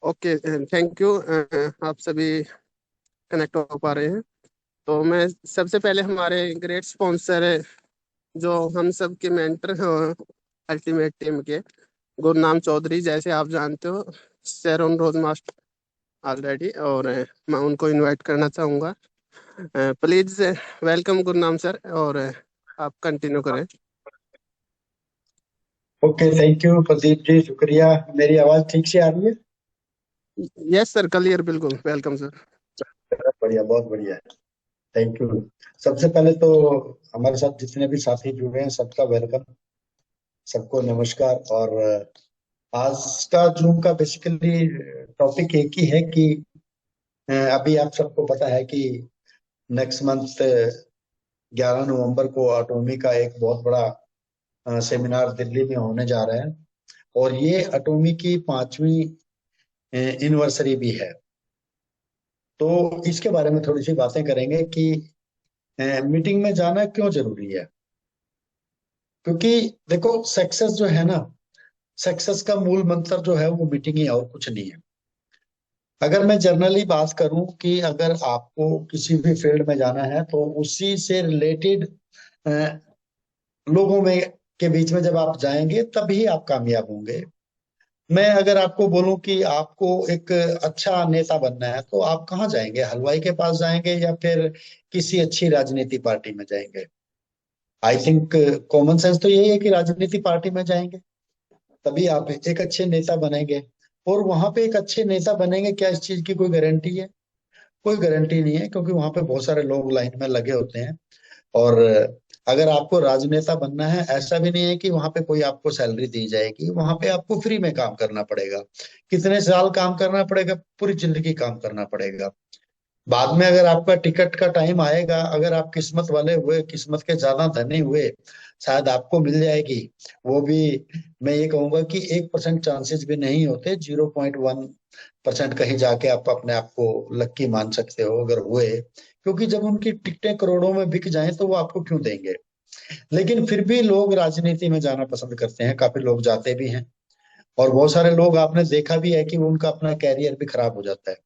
Okay, thank you. आप सभी connect हो पा रहे हैं। तो मैं सबसे पहले हमारे ग्रेट स्पॉन्सर, जो हम सब के मेंटर हैं अल्टीमेट टीम के, गुरनाम चौधरी, जैसे आप जानते हो, शेरोन रोज मास्टर ऑलरेडी, और मैं उनको इनवाइट करना चाहूँगा। प्लीज वेलकम गुरनाम सर, और आप कंटिन्यू करें। Okay, thank you Pradeep ji, शुक्रिया। मेरी आवाज ठीक से आ रही है? यस सर, क्लियर, बिल्कुल वेलकम सर। बढ़िया, बहुत बढ़िया। Thank you. सबसे पहले तो हमारे साथ जितने भी साथी जुड़े हैं सबका वेलकम, सबको नमस्कार। और आज का जूम का बेसिकली टॉपिक एक ही है कि अभी आप सबको पता है कि नेक्स्ट मंथ 11 नवंबर को एटॉमी का एक बहुत बड़ा सेमिनार दिल्ली में होने जा रहा है। और ये एटॉमी की 5वीं एनिवर्सरी भी है। तो इसके बारे में थोड़ी सी बातें करेंगे कि मीटिंग में जाना क्यों जरूरी है। क्योंकि देखो, सक्सेस जो है ना, सक्सेस का मूल मंत्र जो है वो मीटिंग ही है और कुछ नहीं है। अगर मैं जनरली बात करूं कि अगर आपको किसी भी फील्ड में जाना है तो उसी से रिलेटेड लोगों में के बीच में जब आप जाएंगे तभी आप कामयाब होंगे। मैं अगर आपको बोलूं कि आपको एक अच्छा नेता बनना है तो आप कहाँ जाएंगे? हलवाई के पास जाएंगे या फिर किसी अच्छी राजनीति पार्टी में जाएंगे? आई थिंक कॉमन सेंस तो यही है कि राजनीति पार्टी में जाएंगे, तभी आप एक अच्छे नेता बनेंगे। और वहां पे एक अच्छे नेता बनेंगे, क्या इस चीज की कोई गारंटी है? कोई गारंटी नहीं है, क्योंकि वहां पे बहुत सारे लोग लाइन में लगे होते हैं। और अगर आपको राजनेता बनना है, ऐसा भी नहीं है कि वहां पे कोई आपको सैलरी दी जाएगी, वहां पे आपको फ्री में काम करना पड़ेगा। कितने साल काम करना पड़ेगा? पूरी जिंदगी काम करना पड़ेगा। बाद में अगर आपका टिकट का टाइम आएगा, अगर आप किस्मत वाले हुए, किस्मत के ज्यादा धनी हुए, शायद आपको मिल जाएगी। वो भी मैं ये कहूंगा कि 1% चांसेस भी नहीं होते, 0.1% कहीं जाके आप अपने आप को लक्की मान सकते हो अगर हुए। क्योंकि जब उनकी टिकटें करोड़ों में बिक जाएं तो वो आपको क्यों देंगे? लेकिन फिर भी लोग राजनीति में जाना पसंद करते हैं, काफी लोग जाते भी हैं। और बहुत सारे लोग आपने देखा भी है कि वो उनका अपना कैरियर भी खराब हो जाता है।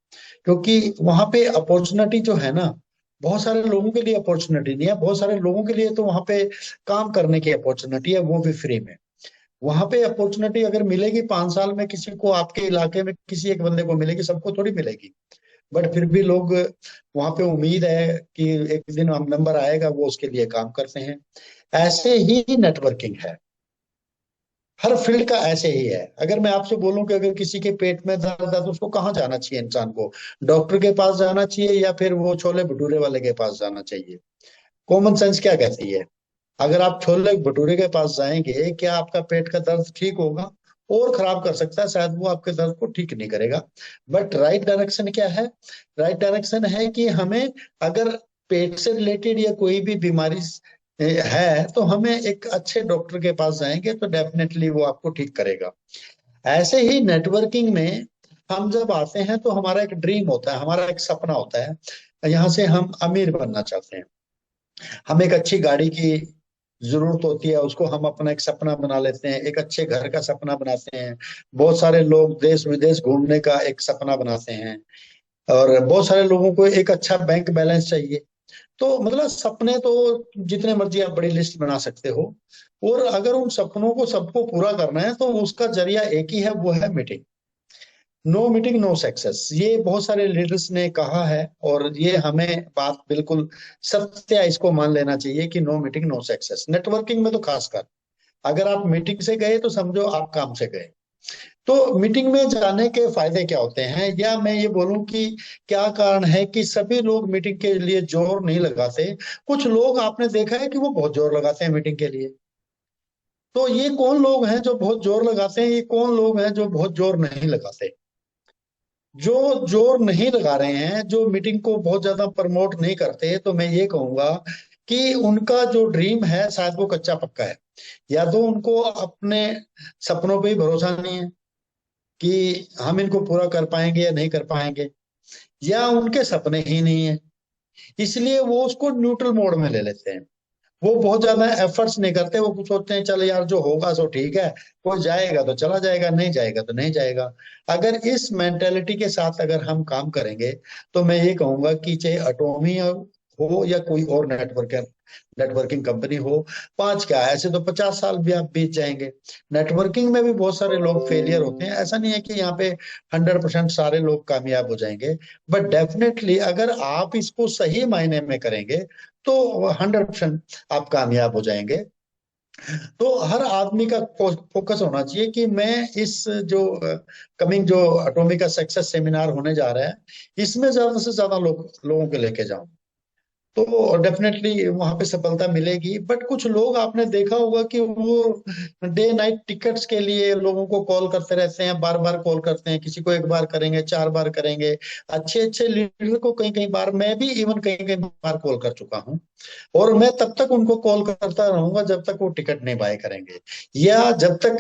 क्योंकि वहां पे अपॉर्चुनिटी जो है ना, बहुत सारे लोगों के लिए अपॉर्चुनिटी नहीं है। बहुत सारे लोगों के लिए तो वहां पे काम करने की अपॉर्चुनिटी है, वो भी फ्री में। वहां पे अपॉर्चुनिटी अगर मिलेगी 5 साल में किसी को, आपके इलाके में किसी एक बंदे को मिलेगी, सबको थोड़ी मिलेगी। बट फिर भी लोग, वहां पे उम्मीद है कि एक दिन हम नंबर आएगा, वो उसके लिए काम करते हैं। ऐसे ही नेटवर्किंग है, हर फील्ड का ऐसे ही है। अगर मैं आपसे बोलूं कि अगर किसी के पेट में दर्द है तो उसको कहाँ जाना चाहिए इंसान को? डॉक्टर के पास जाना चाहिए या फिर वो छोले भटूरे वाले के पास जाना चाहिए? कॉमन सेंस क्या कहती है? अगर आप छोले भटूरे के पास जाएंगे, क्या आपका पेट का दर्द ठीक होगा? और खराब कर सकता है, शायद वो आपके दर्द को ठीक नहीं करेगा। बट राइट डायरेक्शन क्या है? राइट डायरेक्शन है कि हमें, अगर पेट से रिलेटेड या कोई भी बीमारी है तो हमें एक अच्छे डॉक्टर के पास जाएंगे तो डेफिनेटली वो आपको ठीक करेगा। ऐसे ही नेटवर्किंग में हम जब आते हैं तो हमारा एक ड्रीम होता है, हमारा एक सपना होता है। यहाँ से हम अमीर बनना चाहते हैं, हम एक अच्छी गाड़ी की जरूरत होती है, उसको हम अपना एक सपना बना लेते हैं, एक अच्छे घर का सपना बनाते हैं। बहुत सारे लोग देश विदेश घूमने का एक सपना बनाते हैं। और बहुत सारे लोगों को एक अच्छा बैंक बैलेंस चाहिए। तो मतलब सपने तो जितने मर्जी आप बड़ी लिस्ट बना सकते हो। और अगर उन सपनों को सबको पूरा करना है तो उसका जरिया एक ही है, वो है meeting. No meeting no success, ये बहुत सारे लीडर्स ने कहा है। और ये हमें बात बिल्कुल सत्य है, इसको मान लेना चाहिए कि no meeting no success. Networking में तो खासकर अगर आप मीटिंग से गए तो समझो आप काम से गए। तो मीटिंग में जाने के फायदे क्या होते हैं, या मैं ये बोलूं कि क्या कारण है कि सभी लोग मीटिंग के लिए जोर नहीं लगाते? कुछ लोग आपने देखा है कि वो बहुत जोर लगाते हैं मीटिंग के लिए। तो ये कौन लोग हैं जो बहुत जोर लगाते हैं, ये कौन लोग हैं जो बहुत जोर नहीं लगाते? जो जोर नहीं लगा रहे हैं, जो मीटिंग को बहुत ज्यादा प्रमोट नहीं करते, तो मैं ये कहूंगा कि उनका जो ड्रीम है शायद वो कच्चा पक्का है। या तो उनको अपने सपनों पे ही भरोसा नहीं है कि हम इनको पूरा कर पाएंगे या नहीं कर पाएंगे, या उनके सपने ही नहीं है। इसलिए वो उसको न्यूट्रल मोड में ले लेते हैं। वो बहुत ज्यादा एफर्ट्स नहीं करते, वो कुछ सोचते हैं चल यार जो होगा सो ठीक है, कोई जाएगा तो चला जाएगा, नहीं जाएगा तो नहीं जाएगा। अगर इस मेंटेलिटी के साथ अगर हम काम करेंगे, तो मैं ये कहूंगा कि चाहे अटोमी हो या कोई और नेटवर्किंग कंपनी हो, पांच क्या ऐसे तो 50 साल भी आप बीत जाएंगे। नेटवर्किंग में भी बहुत सारे लोग फेलियर होते हैं, ऐसा नहीं है कि यहाँ पे 100% सारे लोग कामयाब हो जाएंगे। बट डेफिनेटली अगर आप इसको सही मायने में करेंगे तो 100% आप कामयाब हो जाएंगे। तो हर आदमी का फोकस होना चाहिए कि मैं इस जो कमिंग जो एटॉमिक का सक्सेस सेमिनार होने जा रहा है, इसमें ज्यादा से ज्यादा लोगों को लेके जाऊं, तो डेफिनेटली वहां पे सफलता मिलेगी। बट कुछ लोग आपने देखा होगा कि वो डे नाइट टिकट्स के लिए लोगों को कॉल करते रहते हैं, बार बार कॉल करते हैं, किसी को एक बार करेंगे, 4 बार करेंगे। अच्छे अच्छे लीडर को कई कई बार, मैं भी इवन कई कई बार कॉल कर चुका हूँ। और मैं तब तक उनको कॉल करता रहूंगा जब तक वो टिकट नहीं बाय करेंगे, या जब तक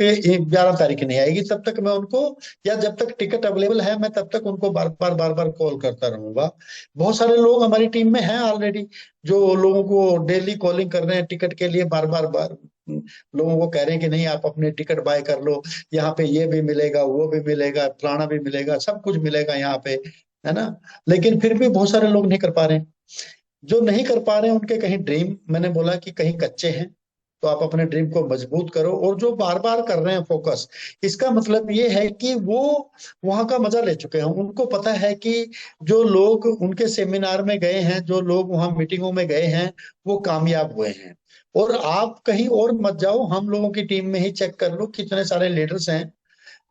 11 तारीख नहीं आएगी तब तक मैं उनको, या जब तक टिकट अवेलेबल है मैं तब तक उनको बार बार कॉल करता रहूंगा। बहुत सारे लोग हमारी टीम में हैं ऑलरेडी, जो लोगों को डेली कॉलिंग कर रहे हैं टिकट के लिए, बार बार लोगों को कह रहे हैं कि नहीं आप अपने टिकट बाय कर लो, यहाँ पे ये भी मिलेगा, वो भी मिलेगा, फलाना भी मिलेगा, सब कुछ मिलेगा यहाँ पे, है ना। लेकिन फिर भी बहुत सारे लोग नहीं कर पा रहे हैं। जो नहीं कर पा रहे हैं उनके कहीं ड्रीम, मैंने बोला कि कहीं कच्चे हैं, तो आप अपने ड्रीम को मजबूत करो। और जो बार बार कर रहे हैं फोकस, इसका मतलब ये है कि वो वहां का मजा ले चुके हैं, उनको पता है कि जो लोग उनके सेमिनार में गए हैं, जो लोग वहां मीटिंगों में गए हैं, वो कामयाब हुए हैं। और आप कहीं और मत जाओ, हम लोगों की टीम में ही चेक कर लो कितने सारे लीडर्स हैं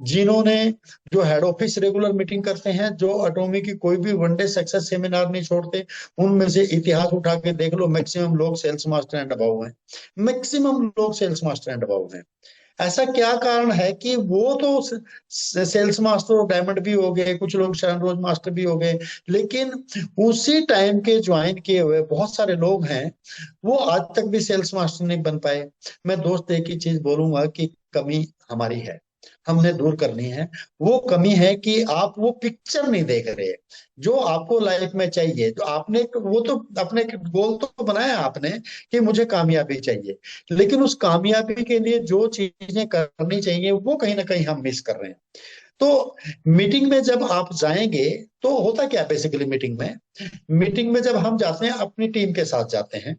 जिन्होंने, जो हेड ऑफिस रेगुलर मीटिंग करते हैं, जो अटोमी की कोई भी वनडे सक्सेस सेमिनार नहीं छोड़ते, उनमें से इतिहास उठा के देख लो, मैक्सिमम लोग सेल्स मास्टर एंड अबव हैं। मैक्सिमम लोग सेल्स मास्टर एंड अबव हैं। ऐसा क्या कारण है कि वो तो सेल्स मास्टर और डायमंड भी हो गए, कुछ लोग शरण रोज मास्टर भी हो गए, लेकिन उसी टाइम के ज्वाइन किए हुए बहुत सारे लोग हैं, वो आज तक भी सेल्स मास्टर नहीं बन पाए। मैं दोस्त एक ही चीज बोलूंगा कि कमी हमारी है, हमने दूर करनी है। वो कमी है कि आप वो पिक्चर नहीं देख रहे जो आपको लाइफ में चाहिए। तो आपने वो तो अपने गोल तो बनाया आपने कि मुझे कामयाबी चाहिए, लेकिन उस कामयाबी के लिए जो चीजें करनी चाहिए वो कहीं ना कहीं हम मिस कर रहे हैं। तो मीटिंग में जब आप जाएंगे, तो होता क्या बेसिकली मीटिंग में जब हम जाते हैं अपनी टीम के साथ जाते हैं,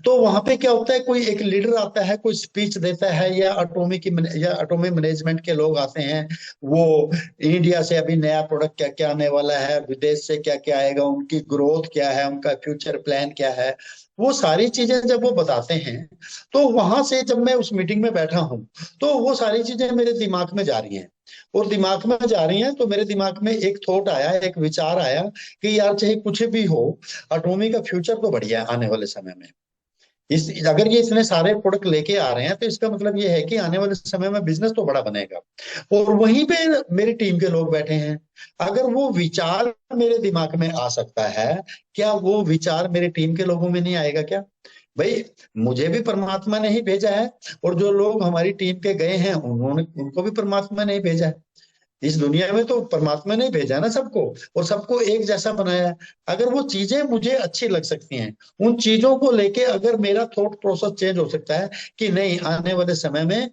तो वहां पे क्या होता है, कोई एक लीडर आता है, कोई स्पीच देता है, या एटॉमिक मैनेजमेंट के लोग आते हैं। वो इंडिया से अभी नया प्रोडक्ट क्या क्या आने वाला है, विदेश से क्या क्या आएगा, उनकी ग्रोथ क्या है, उनका फ्यूचर प्लान क्या है, वो सारी चीजें जब वो बताते हैं, तो वहां से जब मैं उस मीटिंग में बैठा हूं, तो वो सारी चीजें मेरे दिमाग में जा रही हैं। और दिमाग में जा रही हैं तो मेरे दिमाग में एक थॉट आया, एक विचार आया कि यार चाहे कुछ भी हो, एटॉमी का फ्यूचर तो बढ़िया है आने वाले समय में। इस अगर ये इतने सारे प्रोडक्ट लेके आ रहे हैं, तो इसका मतलब ये है कि आने वाले समय में बिजनेस तो बड़ा बनेगा। और वहीं पे मेरी टीम के लोग बैठे हैं। अगर वो विचार मेरे दिमाग में आ सकता है, क्या वो विचार मेरे टीम के लोगों में नहीं आएगा क्या? भाई, मुझे भी परमात्मा ने ही भेजा है, और जो लोग हमारी टीम के गए हैं उन्होंने, उनको भी परमात्मा ने ही भेजा है। इस दुनिया में तो परमात्मा ने भेजा ना सबको, और सबको एक जैसा बनाया है। अगर वो चीजें मुझे अच्छी लग सकती हैं, उन चीजों को लेके अगर मेरा थॉट प्रोसेस चेंज हो सकता है कि नहीं आने वाले समय में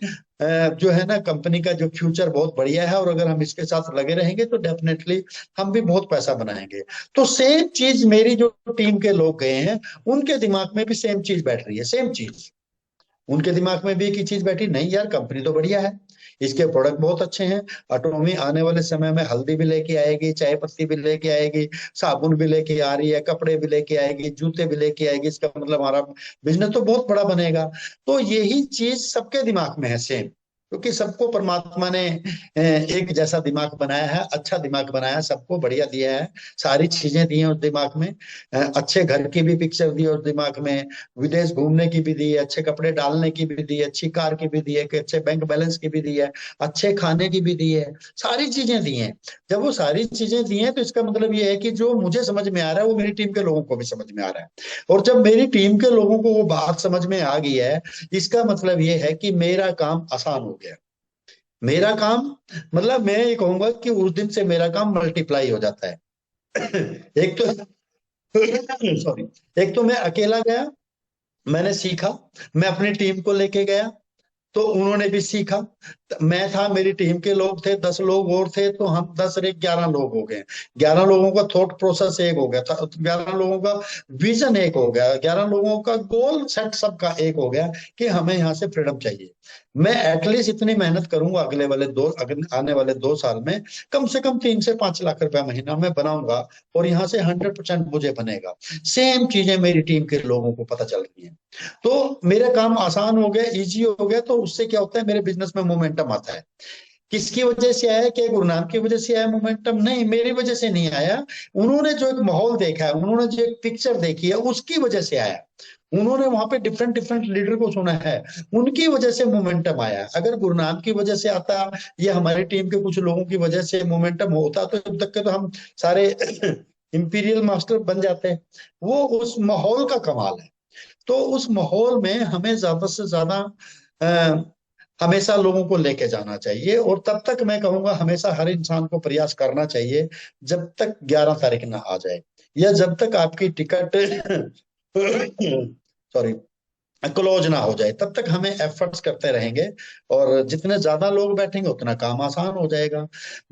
जो है ना कंपनी का जो फ्यूचर बहुत बढ़िया है, और अगर हम इसके साथ लगे रहेंगे तो डेफिनेटली हम भी बहुत पैसा बनाएंगे। तो सेम चीज मेरी जो टीम के लोग गए हैं, उनके दिमाग में भी सेम चीज बैठ रही है, सेम चीज। उनके दिमाग में भी एक ही चीज बैठी, नहीं यार कंपनी तो बढ़िया है, इसके प्रोडक्ट बहुत अच्छे हैं, अटोमी आने वाले समय में हल्दी भी लेके आएगी, चाय पत्ती भी लेके आएगी, साबुन भी लेके आ रही है, कपड़े भी लेके आएगी, जूते भी लेके आएगी, इसका मतलब हमारा बिजनेस तो बहुत बड़ा बनेगा। तो यही चीज सबके दिमाग में है सेम, क्योंकि सबको परमात्मा ने एक जैसा दिमाग बनाया है, अच्छा दिमाग बनाया है, सबको बढ़िया दिया है, सारी चीजें दी हैं उस दिमाग में। अच्छे घर की भी पिक्चर दी है उस दिमाग में, विदेश घूमने की भी दी है, अच्छे कपड़े डालने की भी दी है, अच्छी कार की भी दी है, कि अच्छे बैंक बैलेंस की भी दी है, अच्छे खाने की भी दी है, सारी चीजें दी हैं। जब वो सारी चीजें दी हैं, तो इसका मतलब ये है कि जो मुझे समझ में आ रहा है वो मेरी टीम के लोगों को भी समझ में आ रहा है। और जब मेरी टीम के लोगों को वो बात समझ में आ गई है, इसका मतलब ये है कि मेरा काम आसान हो गया। मेरा काम, मतलब मैं ये कहूंगा कि उस दिन से मेरा काम मल्टीप्लाई हो जाता है। एक तो सॉरी। एक तो मैं अकेला गया, मैंने सीखा, मैं अपनी टीम को लेके गया, तो उन्होंने भी सीखा। मैं था, मेरी टीम के लोग थे, 10 लोग और थे, तो हम 10 और 1 11 लोग हो गए। 11 लोगों का थॉट प्रोसेस एक हो गया था, 11 लोगों का विजन एक हो गया, 11 लोगों का गोल सेट सबका एक हो गया कि हमें यहाँ से फ्रीडम चाहिए। मैं एटलीस्ट इतनी मेहनत करूंगा, आने वाले 2 साल में कम से कम 3 से 5 लाख रुपया महीना मैं बनाऊंगा, और यहाँ से 100% मुझे बनेगा। सेम चीजें मेरी टीम के लोगों को पता चल रही है। तो मेरा काम आसान हो गया, इजी हो गया, तो उससे क्या होता है, मेरे बिजनेस में मोमेंटम आता है। किसकी वजह से आया? क्या गुरु नानक की वजह से आया मोमेंटम? नहीं, मेरी वजह से नहीं आया। उन्होंने जो एक माहौल देखा है, उन्होंने जो एक पिक्चर देखी है, उसकी वजह से आया। उन्होंने वहां पे डिफरेंट डिफरेंट लीडर को सुना है, उनकी वजह से मोमेंटम आया। अगर गुरु नानक की वजह से आता, या हमारी टीम के कुछ लोगों की वजह से मोमेंटम होता, तो अब तक के तो हम सारे इंपीरियल मास्टर बन जाते। वो उस माहौल का कमाल है। तो उस माहौल में हमें ज्यादा से ज्यादा अ, हमेशा लोगों को लेके जाना चाहिए, और तब तक मैं कहूंगा हमेशा हर इंसान को प्रयास करना चाहिए, जब तक 11 तारीख ना आ जाए, या जब तक आपकी टिकट सॉरी क्लोज ना हो जाए, तब तक हमें एफर्ट्स करते रहेंगे। और जितने ज्यादा लोग बैठेंगे उतना काम आसान हो जाएगा।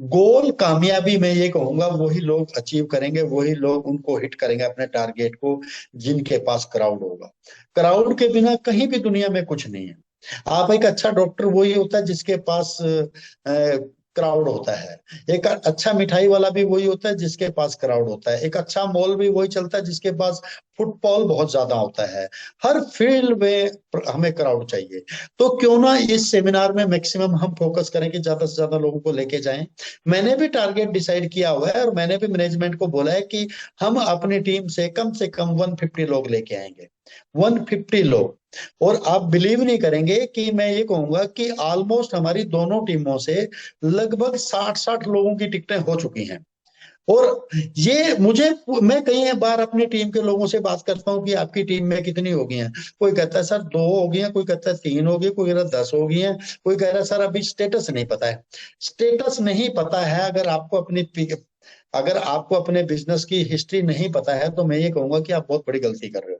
गोल कामयाबी मैं ये कहूंगा वही लोग अचीव करेंगे, वही लोग उनको हिट करेंगे अपने टारगेट को, जिनके पास क्राउड होगा। क्राउड के बिना कहीं भी दुनिया में कुछ नहीं है। आप एक अच्छा डॉक्टर वही होता है जिसके पास क्राउड होता है। एक अच्छा मिठाई वाला भी वही होता है जिसके पास क्राउड होता है। एक अच्छा मॉल भी वही चलता है जिसके पास फुटफॉल बहुत ज्यादा होता है। हर फील्ड में हमें क्राउड चाहिए। तो क्यों ना इस सेमिनार में मैक्सिमम हम फोकस करें कि ज्यादा से ज्यादा लोगों को लेके जाएं। मैंने भी टारगेट डिसाइड किया हुआ है, और मैंने भी मैनेजमेंट को बोला है कि हम अपनी टीम से कम 150 लोग लेके आएंगे। 150 लोग। और आप बिलीव नहीं करेंगे कि मैं ये कहूंगा कि ऑलमोस्ट हमारी दोनों टीमों से लगभग 60-60 लोगों की टिकटें हो चुकी हैं। और ये मुझे, मैं कई बार अपनी टीम के लोगों से बात करता हूँ कि आपकी टीम में कितनी हो गई हैं। कोई कहता है सर 2 हो गई हैं, कोई कहता है 3 हो गई, कोई कहता है 10 हो गई हैं, कोई कह रहा है सर अभी स्टेटस नहीं पता है। स्टेटस नहीं पता है, अगर आपको अपने बिजनेस की हिस्ट्री नहीं पता है, तो मैं ये कहूंगा कि आप बहुत बड़ी गलती कर रहे हो।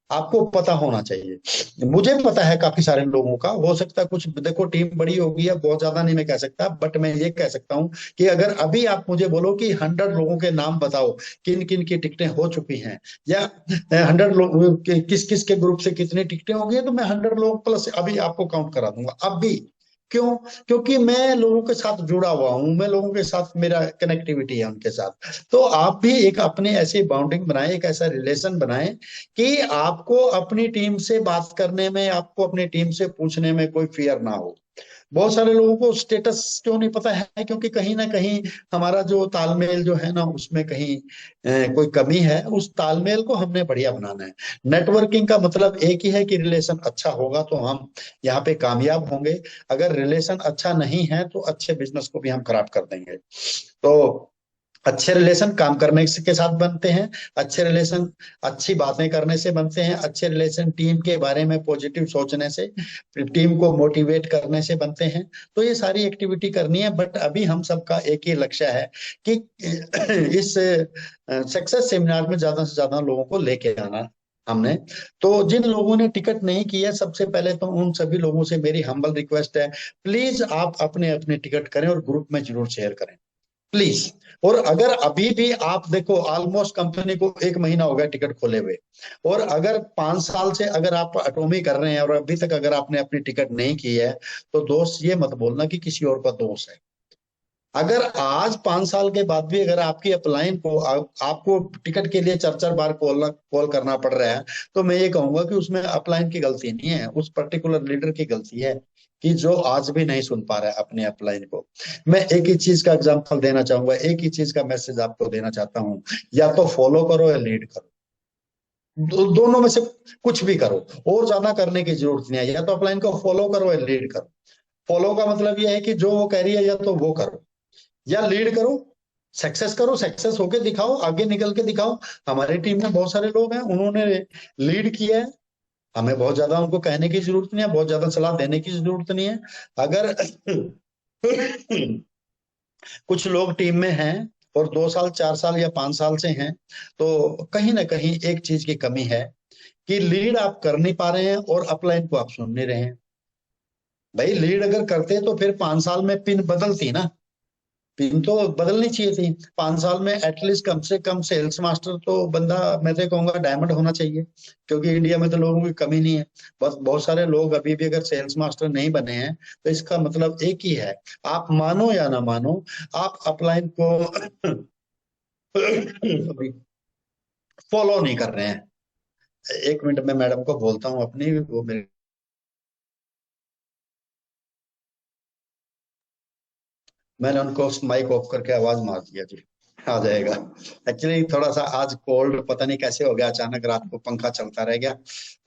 आपको पता होना चाहिए। मुझे पता है काफी सारे लोगों का, हो सकता है कुछ, देखो टीम बड़ी हो गई है, बहुत ज्यादा नहीं मैं कह सकता, बट मैं ये कह सकता हूँ कि अगर अभी आप मुझे बोलो कि 100 लोगों के नाम बताओ, किन किन की टिकटें हो चुकी हैं, या 100 लोग किस किस के ग्रुप से कितनी टिकटें हो गई हैं, तो मैं 100 लोग प्लस अभी आपको काउंट करा दूंगा अभी। क्यों? क्योंकि मैं लोगों के साथ जुड़ा हुआ हूं, मैं लोगों के साथ, मेरा कनेक्टिविटी है उनके साथ। तो आप भी एक अपने ऐसी बाउंडिंग बनाएं, एक ऐसा रिलेशन बनाएं कि आपको अपनी टीम से बात करने में, आपको अपनी टीम से पूछने में कोई फियर ना हो। बहुत सारे लोगों को स्टेटस क्यों नहीं पता है? क्योंकि कहीं ना कहीं हमारा जो तालमेल जो है ना, उसमें कहीं कोई कमी है। उस तालमेल को हमने बढ़िया बनाना है। नेटवर्किंग का मतलब एक ही है कि रिलेशन अच्छा होगा तो हम यहाँ पे कामयाब होंगे। अगर रिलेशन अच्छा नहीं है तो अच्छे बिजनेस को भी हम खराब कर देंगे। तो अच्छे रिलेशन काम करने के साथ बनते हैं। अच्छे रिलेशन अच्छी बातें करने से बनते हैं। अच्छे रिलेशन टीम के बारे में पॉजिटिव सोचने से, टीम को मोटिवेट करने से बनते हैं। तो ये सारी एक्टिविटी करनी है, बट अभी हम सबका एक ही लक्ष्य है कि इस सक्सेस सेमिनार में ज्यादा से ज्यादा लोगों को लेके आना हमने। तो जिन लोगों ने टिकट नहीं की है, सबसे पहले तो उन सभी लोगों से मेरी हम्बल रिक्वेस्ट है, प्लीज आप अपने अपने टिकट करें और ग्रुप में जरूर शेयर करें, प्लीज। और अगर अभी भी आप देखो, ऑलमोस्ट कंपनी को 1 महीना हो गया टिकट खोले हुए, और अगर 5 साल से अगर आप अटोमी कर रहे हैं और अभी तक अगर आपने अपनी टिकट नहीं की है, तो दोस्त ये मत बोलना कि किसी और का दोष है। अगर आज 5 साल के बाद भी अगर आपकी अपलाइन को आपको टिकट के लिए 4-4 बार कॉल करना पड़ रहा है, तो मैं ये कहूंगा कि उसमें अपलाइन की गलती नहीं है, उस पर्टिकुलर लीडर की गलती है कि जो आज भी नहीं सुन पा रहा है अपने अपलाइन को। मैं एक ही चीज का एग्जांपल देना चाहूंगा, एक ही चीज का मैसेज आपको देना चाहता हूँ, या तो फॉलो करो या लीड करो। दोनों में से कुछ भी करो, और ज्यादा करने की जरूरत नहीं है। या तो अपलाइन को फॉलो करो या लीड करो। फॉलो का मतलब यह है कि जो वो कह रही है या तो वो करो, या लीड करो, सक्सेस करो, सक्सेस होके दिखाओ, आगे निकल के दिखाओ। हमारी टीम में बहुत सारे लोग हैं, उन्होंने लीड किया है। हमें बहुत ज्यादा उनको कहने की जरूरत नहीं है, बहुत ज्यादा सलाह देने की जरूरत नहीं है। अगर कुछ लोग टीम में हैं और 2 साल 4 साल या 5 साल से हैं, तो कहीं ना कहीं एक चीज की कमी है कि लीड आप कर नहीं पा रहे हैं और अपलाइन को आप सुन नहीं रहे हैं। भाई लीड अगर करते तो फिर 5 साल में पिन बदलती ना, पिन तो बदलनी चाहिए थी 5 साल में। एटलीस्ट कम से कम सेल्स मास्टर तो बंदा, मैं तो कहूंगा डायमंड होना चाहिए, क्योंकि इंडिया में तो लोगों की कमी नहीं है। बस बहुत सारे लोग अभी भी अगर सेल्स मास्टर नहीं बने हैं, तो इसका मतलब एक ही है, आप मानो या ना मानो, आप अपलाइन को फॉलो नहीं कर रहे हैं। 1 मिनट में मैडम को बोलता हूँ अपनी, वो मेरे, मैंने उनको माइक ऑफ करके आवाज मार दिया जी, आ जाएगा। एक्चुअली थोड़ा सा आज कोल्ड पता नहीं कैसे हो गया, अचानक रात को पंखा चलता रह गया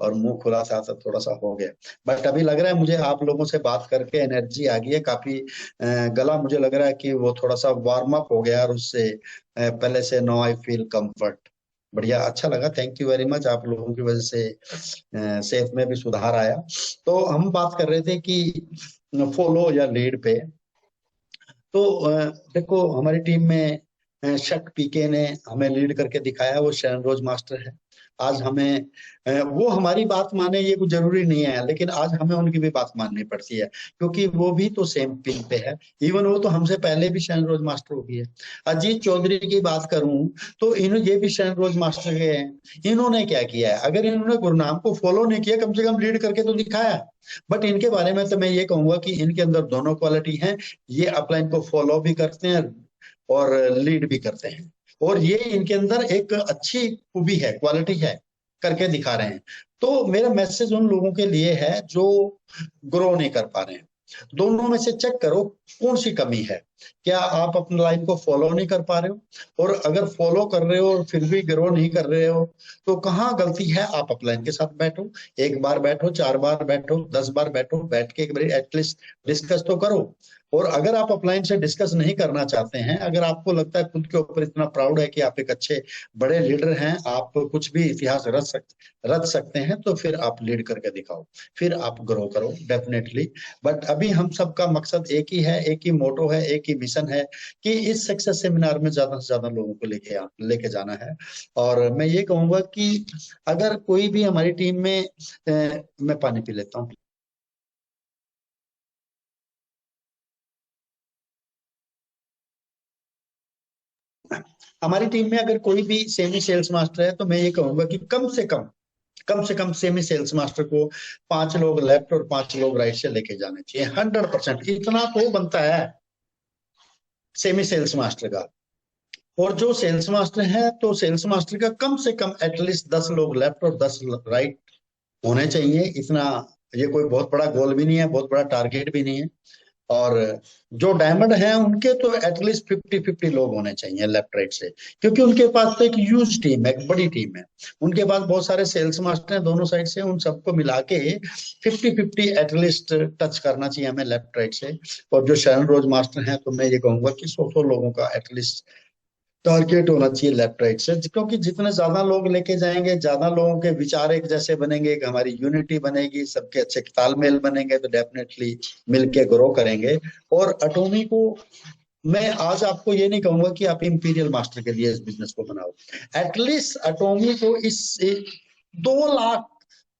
और मुंह खुला था तो थोड़ा सा हो गया। बट अभी लग रहा है मुझे आप लोगों से बात करके एनर्जी आ गई है काफी। गला मुझे लग रहा है कि वो थोड़ा सा वार्म अप हो गया, और उससे पहले से नो आई फील कंफर्ट। बढ़िया, अच्छा लगा, थैंक यू वेरी मच। आप लोगों की वजह से सेहत में भी सुधार आया। तो हम बात कर रहे थे कि फॉलो या लीड पे। तो देखो हमारी टीम में शक पीके ने हमें लीड करके दिखाया, वो शरण रोज मास्टर है। आज हमें वो हमारी बात माने ये कुछ जरूरी नहीं है, लेकिन आज हमें उनकी भी बात माननी पड़ती है, क्योंकि वो भी तो सेम पिन पे है। इवन वो तो हमसे पहले भी शरण रोज मास्टर हो गई है। अजीत चौधरी की बात करूं तो इन ये भी शरण रोज मास्टर के हैं। इन्होंने क्या किया है, अगर इन्होंने गुरुनाम को फॉलो नहीं किया, कम से कम लीड करके तो दिखाया। बट इनके बारे में तो मैं ये कहूंगा कि इनके अंदर दोनों क्वालिटी है। ये अपलाइन को फॉलो भी करते हैं और लीड भी करते हैं, और ये इनके अंदर एक अच्छी खूबी है, क्वालिटी है, करके दिखा रहे हैं। तो मेरा मैसेज उन लोगों के लिए है जो ग्रो नहीं कर पा रहे हैं, दोनों में से चेक करो कौन सी कमी है। क्या आप अपनी लाइन को फॉलो नहीं कर पा रहे हो, और अगर फॉलो कर रहे हो और फिर भी ग्रो नहीं कर रहे हो, तो कहाँ गलती है। आप अपलाइन के साथ बैठो, 1 बार बैठो, 4 बार बैठो, 10 बार बैठो, बैठ के एक बार एटलीस्ट डिस्कस तो करो। और अगर आप अपलाइन से डिस्कस नहीं करना चाहते हैं, अगर आपको लगता है खुद के ऊपर इतना प्राउड है कि आप एक अच्छे बड़े लीडर हैं, आप कुछ भी इतिहास रच सकते हैं, तो फिर आप लीड करके दिखाओ, फिर आप ग्रो करो डेफिनेटली। बट अभी हम सबका मकसद एक ही है, एक ही मोटो है, एक ही मिशन है, कि इस सक्सेस सेमिनार में ज्यादा से ज्यादा लोगों को लेके जाना है। और मैं ये कहूंगा कि अगर कोई भी हमारी टीम में मैं पानी पी लेता हूँ। हमारी टीम में अगर कोई भी सेमी सेल्स मास्टर है, तो मैं ये कहूंगा कि कम से कम सेमी सेल्स मास्टर को 5 लोग लेफ्ट और 5 लोग राइट से लेके जाने चाहिए। 100% इतना तो बनता है सेमी सेल्स मास्टर का। और जो सेल्स मास्टर है, तो सेल्स मास्टर का कम से कम एटलीस्ट 10 लोग लेफ्ट और 10 राइट होने चाहिए। इतना, ये कोई बहुत बड़ा गोल भी नहीं है, बहुत बड़ा टारगेट भी नहीं है। और जो डायमंड हैं उनके तो एटलीस्ट 50-50 लोग होने चाहिए लेफ्ट राइट से, क्योंकि उनके पास तो एक ह्यूज टीम है, एक बड़ी टीम है। उनके पास बहुत सारे सेल्स मास्टर हैं दोनों साइड से, उन सबको मिला के 50-50 एटलीस्ट टच करना चाहिए हमें लेफ्ट राइट से। और जो शरण रोज मास्टर हैं, तो मैं ये कहूंगा कि 100 लोगों का एटलीस्ट टारगेट होना चाहिए लेफ्ट राइट से, क्योंकि जितने ज्यादा लोग लेके जाएंगे, ज्यादा लोगों के विचार एक जैसे बनेंगे, एक हमारी यूनिटी बनेगी, सबके अच्छे तालमेल बनेंगे, तो डेफिनेटली मिलके ग्रो करेंगे। और अटोमी को मैं आज आपको ये नहीं कहूंगा कि आप इंपीरियल मास्टर के लिए इस बिजनेस को बनाओ। एटलीस्ट अटोमी को इस 2 लाख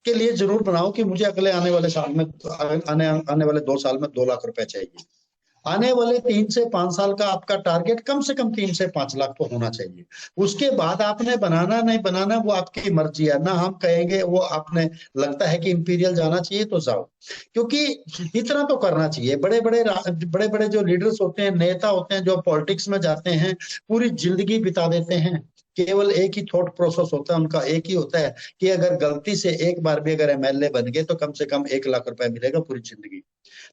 के लिए जरूर बनाओ, कि मुझे अगले आने वाले साल में, आने वाले 2 साल में 2 लाख रुपए चाहिए। आने वाले 3 से 5 साल का आपका टारगेट कम से कम 3 से 5 लाख तो होना चाहिए। उसके बाद आपने बनाना नहीं बनाना वो आपकी मर्जी है, ना हम कहेंगे। वो आपने लगता है कि इंपीरियल जाना चाहिए तो जाओ, क्योंकि इतना तो करना चाहिए। बड़े बड़े जो लीडर्स होते हैं, नेता होते हैं, जो पॉलिटिक्स में जाते हैं, पूरी जिंदगी बिता देते हैं। केवल एक ही थॉट प्रोसेस होता है उनका, एक ही होता है कि अगर गलती से एक बार भी अगर एमएलए बन गए, तो कम से कम 1 लाख रुपए मिलेगा पूरी जिंदगी।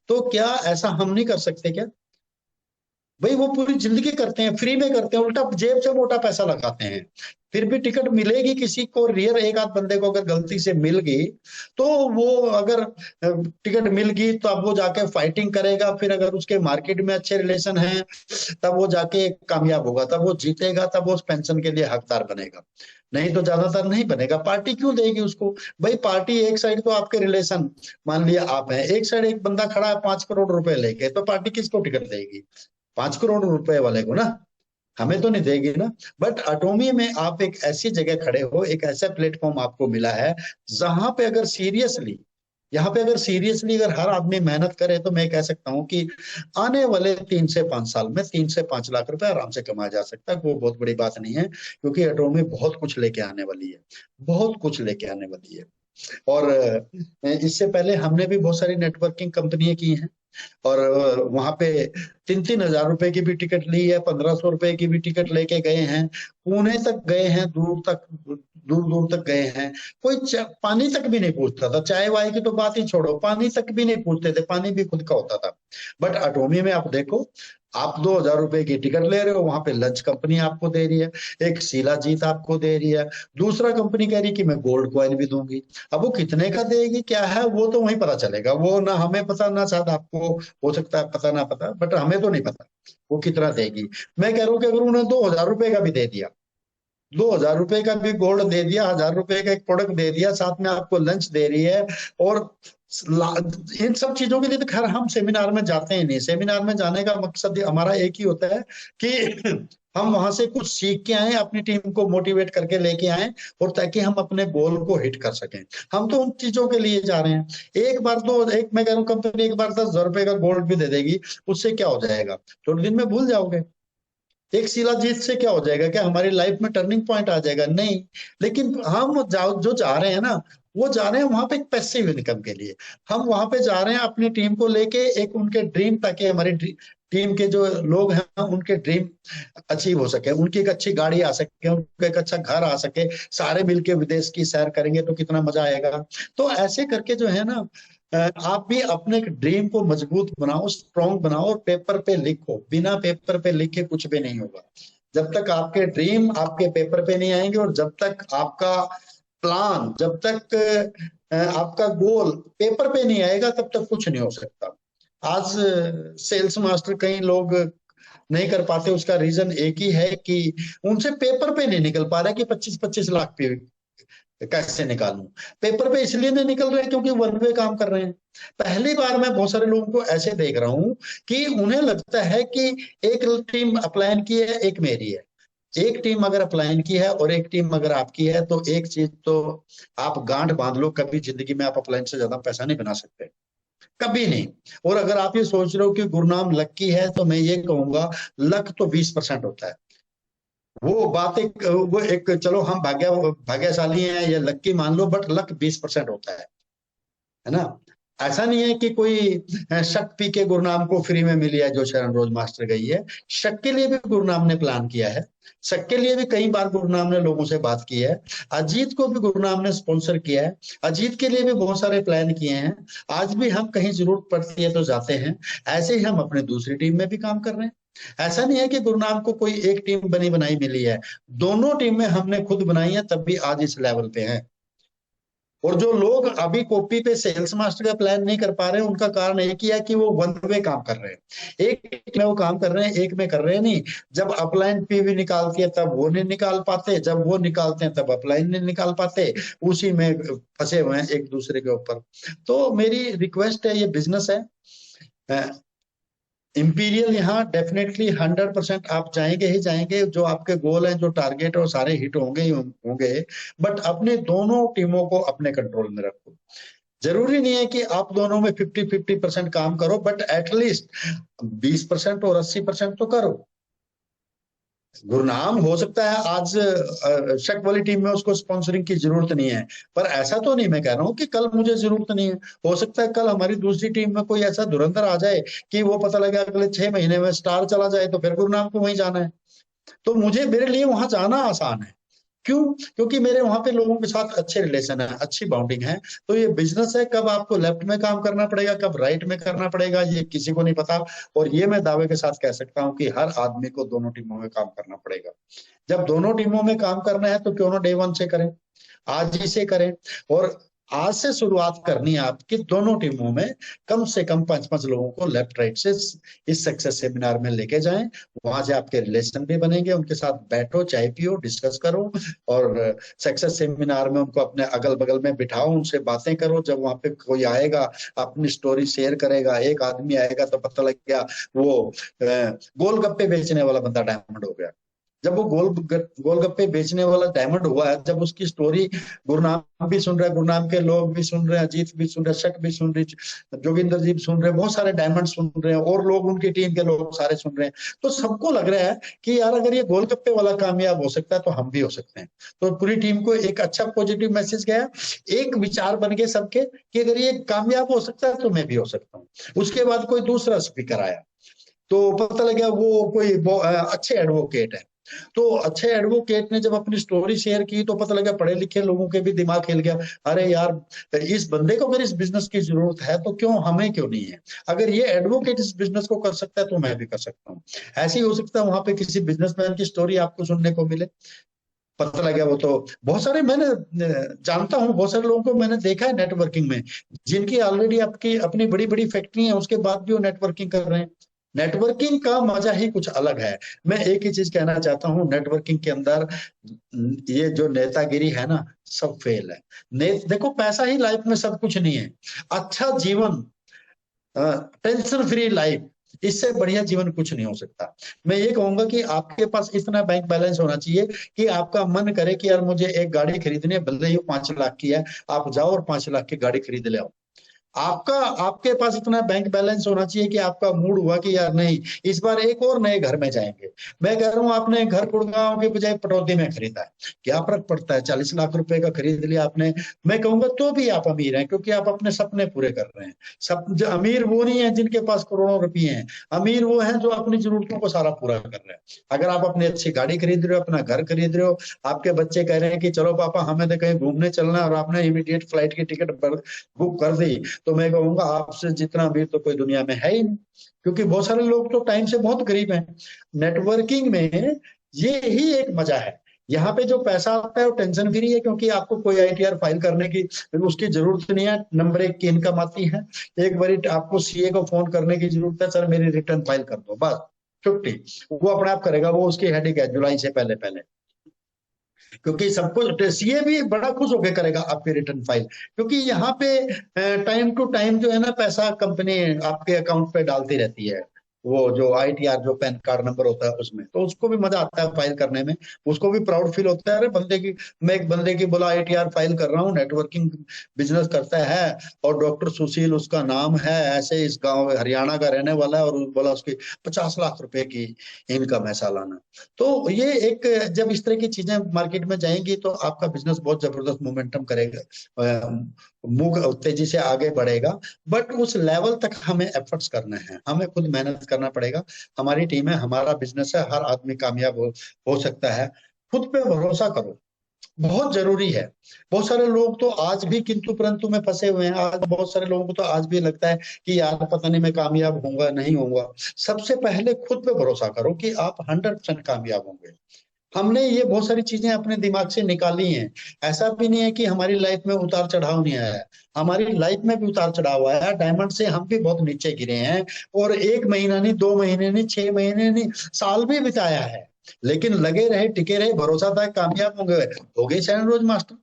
तो क्या ऐसा हम नहीं कर सकते क्या? भाई वो पूरी जिंदगी करते हैं, फ्री में करते हैं, उल्टा जेब से मोटा पैसा लगाते हैं। फिर भी टिकट मिलेगी किसी को, रेयर एक आध बंदे को अगर गलती से मिल गई, तो वो अगर टिकट मिल गई, तो अब वो जाके फाइटिंग करेगा। फिर अगर उसके मार्केट में अच्छे रिलेशन हैं, तब वो जाके कामयाब होगा, तब वो जीतेगा, तब वो उस पेंशन के लिए हकदार बनेगा। नहीं तो ज्यादातर नहीं बनेगा। पार्टी क्यों देगी उसको? भाई पार्टी एक साइड तो आपके रिलेशन, मान लिया आप हैं, एक साइड एक बंदा खड़ा है 5 करोड़ रुपए लेके, तो पार्टी किसको टिकट देगी? 5 करोड़ रुपए वाले को ना। हमें तो नहीं देगी ना। बट अटोमी में आप एक ऐसी जगह खड़े हो, एक ऐसा प्लेटफॉर्म आपको मिला है जहां पे अगर सीरियसली, यहाँ पे अगर सीरियसली अगर हर आदमी मेहनत करे तो मैं कह सकता हूँ कि आने वाले 3 से 5 साल में 3 से 5 लाख रुपए आराम से कमाया जा सकता है। वो बहुत बड़ी बात नहीं है, क्योंकि अटोमी बहुत कुछ लेके आने वाली है, बहुत कुछ लेके आने वाली है। और इससे पहले हमने भी बहुत सारी नेटवर्किंग कंपनियां की हैं, और वहां पे 3-3 हजार रुपए की भी टिकट ली है, 1500 रुपए की भी टिकट लेके गए हैं, पुणे तक गए हैं, दूर तक, दूर दूर तक गए हैं। कोई पानी तक भी नहीं पूछता था, चाय वाय की तो बात ही छोड़ो, पानी तक भी नहीं पूछते थे, पानी भी खुद का होता था। बट अटोमी में आप देखो, आप 2000 रुपए की टिकट ले रहे हो, वहां पे लंच कंपनी आपको दे रही है, एक शिलाजीत आपको दे रही है, दूसरा कंपनी कह रही है कि मैं गोल्ड कॉइन भी दूंगी। अब वो कितने का देगी क्या है वो तो वहीं पता चलेगा, वो ना हमें पता ना शायद आपको, हो सकता है पता ना पता, बट हमें तो नहीं पता वो कितना देगी। मैं कह रहा हूँ कि अगर उन्होंने 2000 रुपए का भी दे दिया, 2000 रुपए का भी गोल्ड दे दिया, 1000 रुपए का एक प्रोडक्ट दे दिया, साथ में आपको लंच दे रही है, और इन सब चीजों के लिए तो खैर हम सेमिनार में जाते ही नहीं। सेमिनार में जाने का मकसद हमारा एक ही होता है कि हम वहां से कुछ सीख के आए, अपनी टीम को मोटिवेट करके लेके आए, और ताकि हम अपने गोल को हिट कर सकें। हम तो उन चीजों के लिए जा रहे हैं। एक बार तो, एक मैं कह रहा हूँ, कंपनी एक बार 10,000 रुपए का गोल्ड भी दे देगी, उससे क्या हो जाएगा, थोड़े दिन में भूल जाओगे। एक शिलाजीत से क्या हो जाएगा, क्या हमारी लाइफ में टर्निंग पॉइंट आ जाएगा? नहीं। लेकिन हम जो जा रहे हैं ना, वो जा रहे हैं वहां पे एक पैसिव इनकम के लिए। हम वहां पे जा रहे हैं अपनी टीम को लेके, एक उनके ड्रीम, ताकि हमारी टीम के जो लोग हैं उनके ड्रीम अचीव हो सके, उनकी एक अच्छी गाड़ी आ सके, उनका एक अच्छा घर आ सके, सारे मिलके विदेश की सैर करेंगे तो कितना मजा आएगा। तो ऐसे करके जो है ना, आप भी अपने ड्रीम को मजबूत बनाओ, स्ट्रॉन्ग बनाओ, और पेपर पे लिखो। बिना पेपर पे लिखे कुछ भी नहीं होगा। जब तक आपके ड्रीम आपके पेपर पे नहीं आएंगे, और जब तक आपका प्लान, जब तक आपका गोल पेपर पे नहीं आएगा, तब तक कुछ नहीं हो सकता। आज सेल्स मास्टर कई लोग नहीं कर पाते, उसका रीजन एक ही है कि उनसे पेपर पे नहीं निकल पा रहा है कि 25-25 लाख पे कैसे निकालूं। पेपर पे इसलिए नहीं निकल रहे क्योंकि वन वे काम कर रहे हैं। पहली बार मैं बहुत सारे लोगों को ऐसे देख रहा हूं कि उन्हें लगता है कि एक टीम अपलायन की है, एक मेरी है। एक टीम अगर अपलायन की है और एक टीम अगर आपकी है, तो एक चीज तो आप गांठ बांध लो, कभी जिंदगी में आप अपलायन से ज्यादा पैसा नहीं बना सकते, कभी नहीं। और अगर आप ये सोच रहे हो कि गुरनाम लक की है, तो मैं ये कहूंगा, लक तो 20% होता है। वो बात एक, वो एक, चलो हम भाग्यशाली हैं या लक्की मान लो, बट लक 20% होता है ना। ऐसा नहीं है कि कोई शक पी के गुरनाम को फ्री में मिली है जो शरण रोज मास्टर गई है। शक के लिए भी गुरनाम ने प्लान किया है, शक के लिए भी कई बार गुरनाम ने लोगों से बात की है, अजीत को भी गुरनाम ने स्पॉन्सर किया है, अजीत के लिए भी बहुत सारे प्लान किए हैं। आज भी हम कहीं जरूरत पड़ती है तो जाते हैं। ऐसे ही हम अपने दूसरी टीम में भी काम कर रहे हैं। ऐसा नहीं है कि गुरनाम को कोई एक टीम बनी बनाई मिली है, दोनों टीमें हमने खुद बनाई है, तब भी आज इस लेवल पे हैं। और जो लोग अभी कॉपी पे सेल्स मास्टर का प्लान नहीं कर पा रहे हैं, उनका कारण एक ही है कि वो वन वे काम कर रहे हैं। एक में वो काम कर रहे हैं, एक में कर रहे हैं नहीं। जब अपलाइन पीवी निकालती है तब वो नहीं निकाल पाते, जब वो निकालते हैं तब अपलाइन नहीं निकाल पाते। उसी में फंसे हुए हैं एक दूसरे के ऊपर। तो मेरी रिक्वेस्ट है, ये बिजनेस है, इंपीरियल यहाँ डेफिनेटली 100% आप जाएंगे ही जाएंगे। जो आपके गोल हैं, जो टारगेट है, वो सारे हिट होंगे ही होंगे। बट अपने दोनों टीमों को अपने कंट्रोल में रखो। जरूरी नहीं है कि आप दोनों में 50-50% काम करो, बट एटलीस्ट 20% और 80% तो करो। गुरनाम हो सकता है आज शक वाली टीम में उसको स्पॉन्सरिंग की जरूरत नहीं है, पर ऐसा तो नहीं मैं कह रहा हूँ कि कल मुझे जरूरत नहीं है। हो सकता है कल हमारी दूसरी टीम में कोई ऐसा धुरंधर आ जाए कि वो पता लगे अगले 6 महीने में स्टार चला जाए, तो फिर गुरनाम को वहीं जाना है। तो मुझे, मेरे लिए वहां जाना आसान है। क्यों? क्योंकि मेरे वहां पे लोगों के साथ अच्छे रिलेशन है, अच्छी बाउंडिंग है। तो ये बिजनेस है, कब आपको लेफ्ट में काम करना पड़ेगा, कब राइट में करना पड़ेगा, ये किसी को नहीं पता। और ये मैं दावे के साथ कह सकता हूँ कि हर आदमी को दोनों टीमों में काम करना पड़ेगा। जब दोनों टीमों में काम करना है तो क्यों ना डे वन से करें, आज ही से करें। और आज से शुरुआत करनी है आपकी, दोनों टीमों में कम से कम 5-5 लोगों को लेफ्ट राइट से इस सक्सेस सेमिनार में लेके जाएं। वहां से आपके रिलेशन भी बनेंगे, उनके साथ बैठो, चाय पियो, डिस्कस करो, और सक्सेस सेमिनार में उनको अपने अगल बगल में बिठाओ, उनसे बातें करो। जब वहां पे कोई आएगा अपनी स्टोरी शेयर करेगा, एक आदमी आएगा तो पता लग गया वो गोलगप्पे बेचने वाला बंदा डायमंड हो गया। जब वो गोलगप्पे बेचने वाला डायमंड हुआ है, जब उसकी स्टोरी गुरनाम भी सुन रहे हैं, गुरनाम के लोग भी सुन रहे हैं, अजीत भी सुन रहे हैं, शक भी सुन रही, जोगिंदर जी भी सुन रहे हैं, बहुत सारे डायमंड सुन रहे हैं, और लोग उनकी टीम के लोग सारे सुन रहे हैं, तो सबको लग रहा है कि यार अगर ये गोलगप्पे वाला कामयाब हो सकता है तो हम भी हो सकते हैं। तो पूरी टीम को एक अच्छा पॉजिटिव मैसेज गया, एक विचार बन गए सबके कि अगर ये कामयाब हो सकता है तो मैं भी हो सकता हूँ। उसके बाद कोई दूसरा स्पीकर आया, तो पता लगा वो कोई अच्छे एडवोकेट है। तो अच्छे एडवोकेट ने जब अपनी स्टोरी शेयर की तो पता लगा पढ़े लिखे लोगों के भी दिमाग हिल गया, अरे यार इस बंदे को अगर इस बिजनेस की जरूरत है तो क्यों हमें क्यों नहीं है, अगर ये एडवोकेट इस बिजनेस को कर सकता है तो मैं भी कर सकता हूँ। ऐसे ही हो सकता है वहां पे किसी बिजनेसमैन की स्टोरी आपको सुनने को मिले। पता लगा वो तो बहुत सारे मैंने जानता हूँ, बहुत सारे लोगों को मैंने देखा है नेटवर्किंग में, जिनकी ऑलरेडी आपकी अपनी बड़ी बड़ी फैक्ट्री है, उसके बाद भी वो नेटवर्किंग कर रहे हैं। नेटवर्किंग का मजा ही कुछ अलग है। मैं एक ही चीज कहना चाहता हूँ, नेटवर्किंग के अंदर ये जो नेतागिरी है ना, सब फेल है। देखो पैसा ही लाइफ में सब कुछ नहीं है। अच्छा जीवन, टेंशन फ्री लाइफ, इससे बढ़िया जीवन कुछ नहीं हो सकता। मैं ये कहूंगा कि आपके पास इतना बैंक बैलेंस होना चाहिए कि आपका मन करे कि यार मुझे एक गाड़ी खरीदनी है, भले ही 5 लाख की है, आप जाओ और 5 लाख की गाड़ी खरीद ले आओ। आपका आपके पास इतना बैंक बैलेंस होना चाहिए कि आपका मूड हुआ कि यार नहीं, इस बार एक और नए घर में जाएंगे। मैं कह रहा हूँ आपने घर गुड़गांव के बजाय पटौदी में खरीदा है, क्या फर्क पड़ता है, 40 लाख रुपए का खरीद लिया आपने। मैं कहूंगा तो भी आप अमीर हैं, क्योंकि आप अपने सपने पूरे कर रहे हैं। सब जो अमीर वो नहीं है जिनके पास करोड़ों रुपए हैं, अमीर वो हैं जो अपनी जरूरतों को सारा पूरा कर रहे हैं। अगर आप अपनी अच्छी गाड़ी खरीद रहे हो, अपना घर खरीद रहे हो, आपके बच्चे कह रहे हैं कि चलो पापा हमें तो कहीं घूमने चलना है, और आपने इमीडिएट फ्लाइट की टिकट बुक कर दी, तो मैं कहूंगा आपसे जितना अमीर तो कोई दुनिया में है ही नहीं। क्योंकि बहुत सारे लोग तो टाइम से बहुत गरीब हैं। नेटवर्किंग में ये ही एक मजा है। यहाँ पे जो पैसा आता है वो टेंशन फ्री है, क्योंकि आपको कोई आईटीआर फाइल करने की उसकी जरूरत नहीं है, नंबर 1 की इनकम आती है, एक बार आपको सीए को फोन करने की जरूरत है, सर मेरी रिटर्न फाइल कर दो, बस छुट्टी। वो अपने आप करेगा, वो उसकी हेडिंग है जुलाई से पहले पहले, क्योंकि सब कुछ सीए भी बड़ा खुश होकर करेगा आपकी रिटर्न फाइल, क्योंकि यहाँ पे टाइम टू टाइम जो है ना पैसा कंपनी आपके अकाउंट पे डालती रहती है। वो जो आईटीआर जो पैन कार्ड नंबर होता है उसमें, तो उसको भी मजा आता है फाइल करने में, उसको भी प्राउड फील होता है, अरे बंदे की, मैं एक बंदे की बोला आईटीआर फाइल कर रहा हूँ, नेटवर्किंग बिजनेस करता है, और डॉक्टर सुशील उसका नाम है, ऐसे इस गांव हरियाणा का रहने वाला है, और बोला उसकी 50 लाख रुपए की इनकम है सालाना। तो ये एक, जब इस तरह की चीजें मार्केट में जाएंगी तो आपका बिजनेस बहुत जबरदस्त मोमेंटम करेगा, मूव तेजी से आगे बढ़ेगा। बट उस लेवल तक हमें एफर्ट्स करने हैं, हमें खुद मेहनत करना पड़ेगा। हमारी टीम है, हमारा बिजनेस है, हर आदमी कामयाब हो सकता है। खुद पे भरोसा करो, बहुत जरूरी है। बहुत सारे लोग तो आज भी किंतु परंतु में फंसे हुए हैं। आज बहुत सारे लोगों को तो आज भी लगता है कि यार पता नहीं मैं कामयाब होऊंगा नहीं होऊंगा। सबसे पहले खुद पे भरोसा करो कि आप 100% कामयाब होंगे। हमने ये बहुत सारी चीजें अपने दिमाग से निकाली हैं। ऐसा भी नहीं है कि हमारी लाइफ में उतार चढ़ाव नहीं आया है, हमारी लाइफ में भी उतार चढ़ाव आया है। डायमंड से हम भी बहुत नीचे गिरे हैं, और 1 महीना नहीं, 2 महीने नहीं, 6 महीने नहीं, साल भी बिताया है, लेकिन लगे रहे, टिके रहे, भरोसा था कामयाब होंगे, हो गए शरण रोज मास्टर।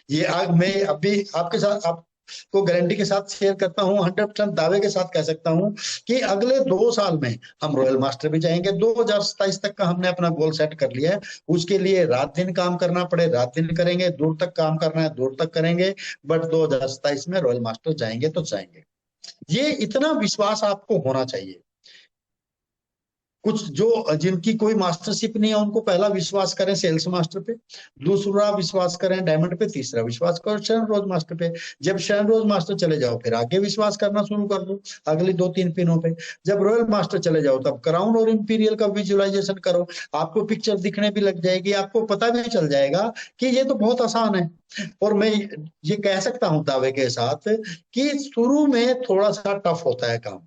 ये आज मैं अभी आपके साथ आपको गारंटी के साथ शेयर करता हूँ, 100% दावे के साथ कह सकता हूँ कि अगले 2 साल में हम रॉयल मास्टर भी जाएंगे। 2027 तक का हमने अपना गोल सेट कर लिया है। उसके लिए रात दिन काम करना पड़े रात दिन करेंगे, दूर तक काम करना है दूर तक करेंगे, बट 2027 में रॉयल मास्टर जाएंगे तो जाएंगे। ये इतना विश्वास आपको होना चाहिए। कुछ जो जिनकी कोई मास्टरशिप नहीं है उनको पहला विश्वास करें सेल्स मास्टर पे, दूसरा विश्वास करें डायमंड पे, तीसरा विश्वास करो शरण रोज मास्टर पे। जब शरण रोज मास्टर चले जाओ फिर आगे विश्वास करना शुरू कर दो अगली 2-3 पिनों पे। जब रॉयल मास्टर चले जाओ तब क्राउन और इंपीरियल का विजुअलाइजेशन करो, आपको पिक्चर दिखने भी लग जाएगी, आपको पता भी चल जाएगा कि ये तो बहुत आसान है। और मैं ये कह सकता हूँ दावे के साथ कि शुरू में थोड़ा सा टफ होता है काम,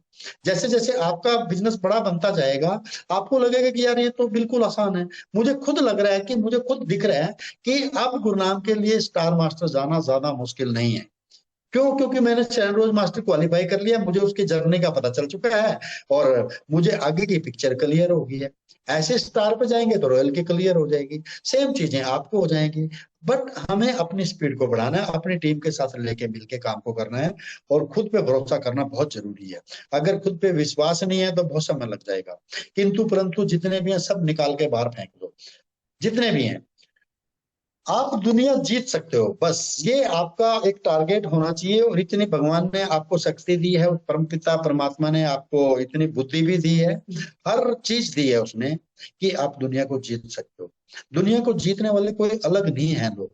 जैसे जैसे आपका बिजनेस बड़ा बनता जाएगा आपको लगेगा कि यार ये तो बिल्कुल आसान है। मुझे खुद लग रहा है कि मुझे खुद दिख रहा है कि अब गुरनाम के लिए स्टार मास्टर जाना ज्यादा मुश्किल नहीं है। क्यों? क्योंकि मैंने चैन रोज मास्टर क्वालिफाई कर लिया, मुझे उसकी जर्नी का पता चल चुका है, और मुझे आगे की पिक्चर क्लियर हो गई है। ऐसे स्टार पे जाएंगे तो रॉयल की क्लियर हो जाएगी, सेम चीजें आपको हो जाएंगी। बट हमें अपनी स्पीड को बढ़ाना है, अपनी टीम के साथ लेके मिलके काम को करना है, और खुद पे भरोसा करना बहुत जरूरी है। अगर खुद पे विश्वास नहीं है तो बहुत समय लग जाएगा, किंतु परंतु जितने भी हैं सब निकाल के बाहर फेंक दो। जितने भी हैं, आप दुनिया जीत सकते हो। बस ये आपका एक टारगेट होना चाहिए। और इतनी भगवान ने आपको शक्ति दी है, परमपिता परमात्मा ने आपको इतनी बुद्धि भी दी है, हर चीज दी है उसने, कि आप दुनिया को जीत सकते हो। दुनिया को जीतने वाले कोई अलग नहीं है लोग।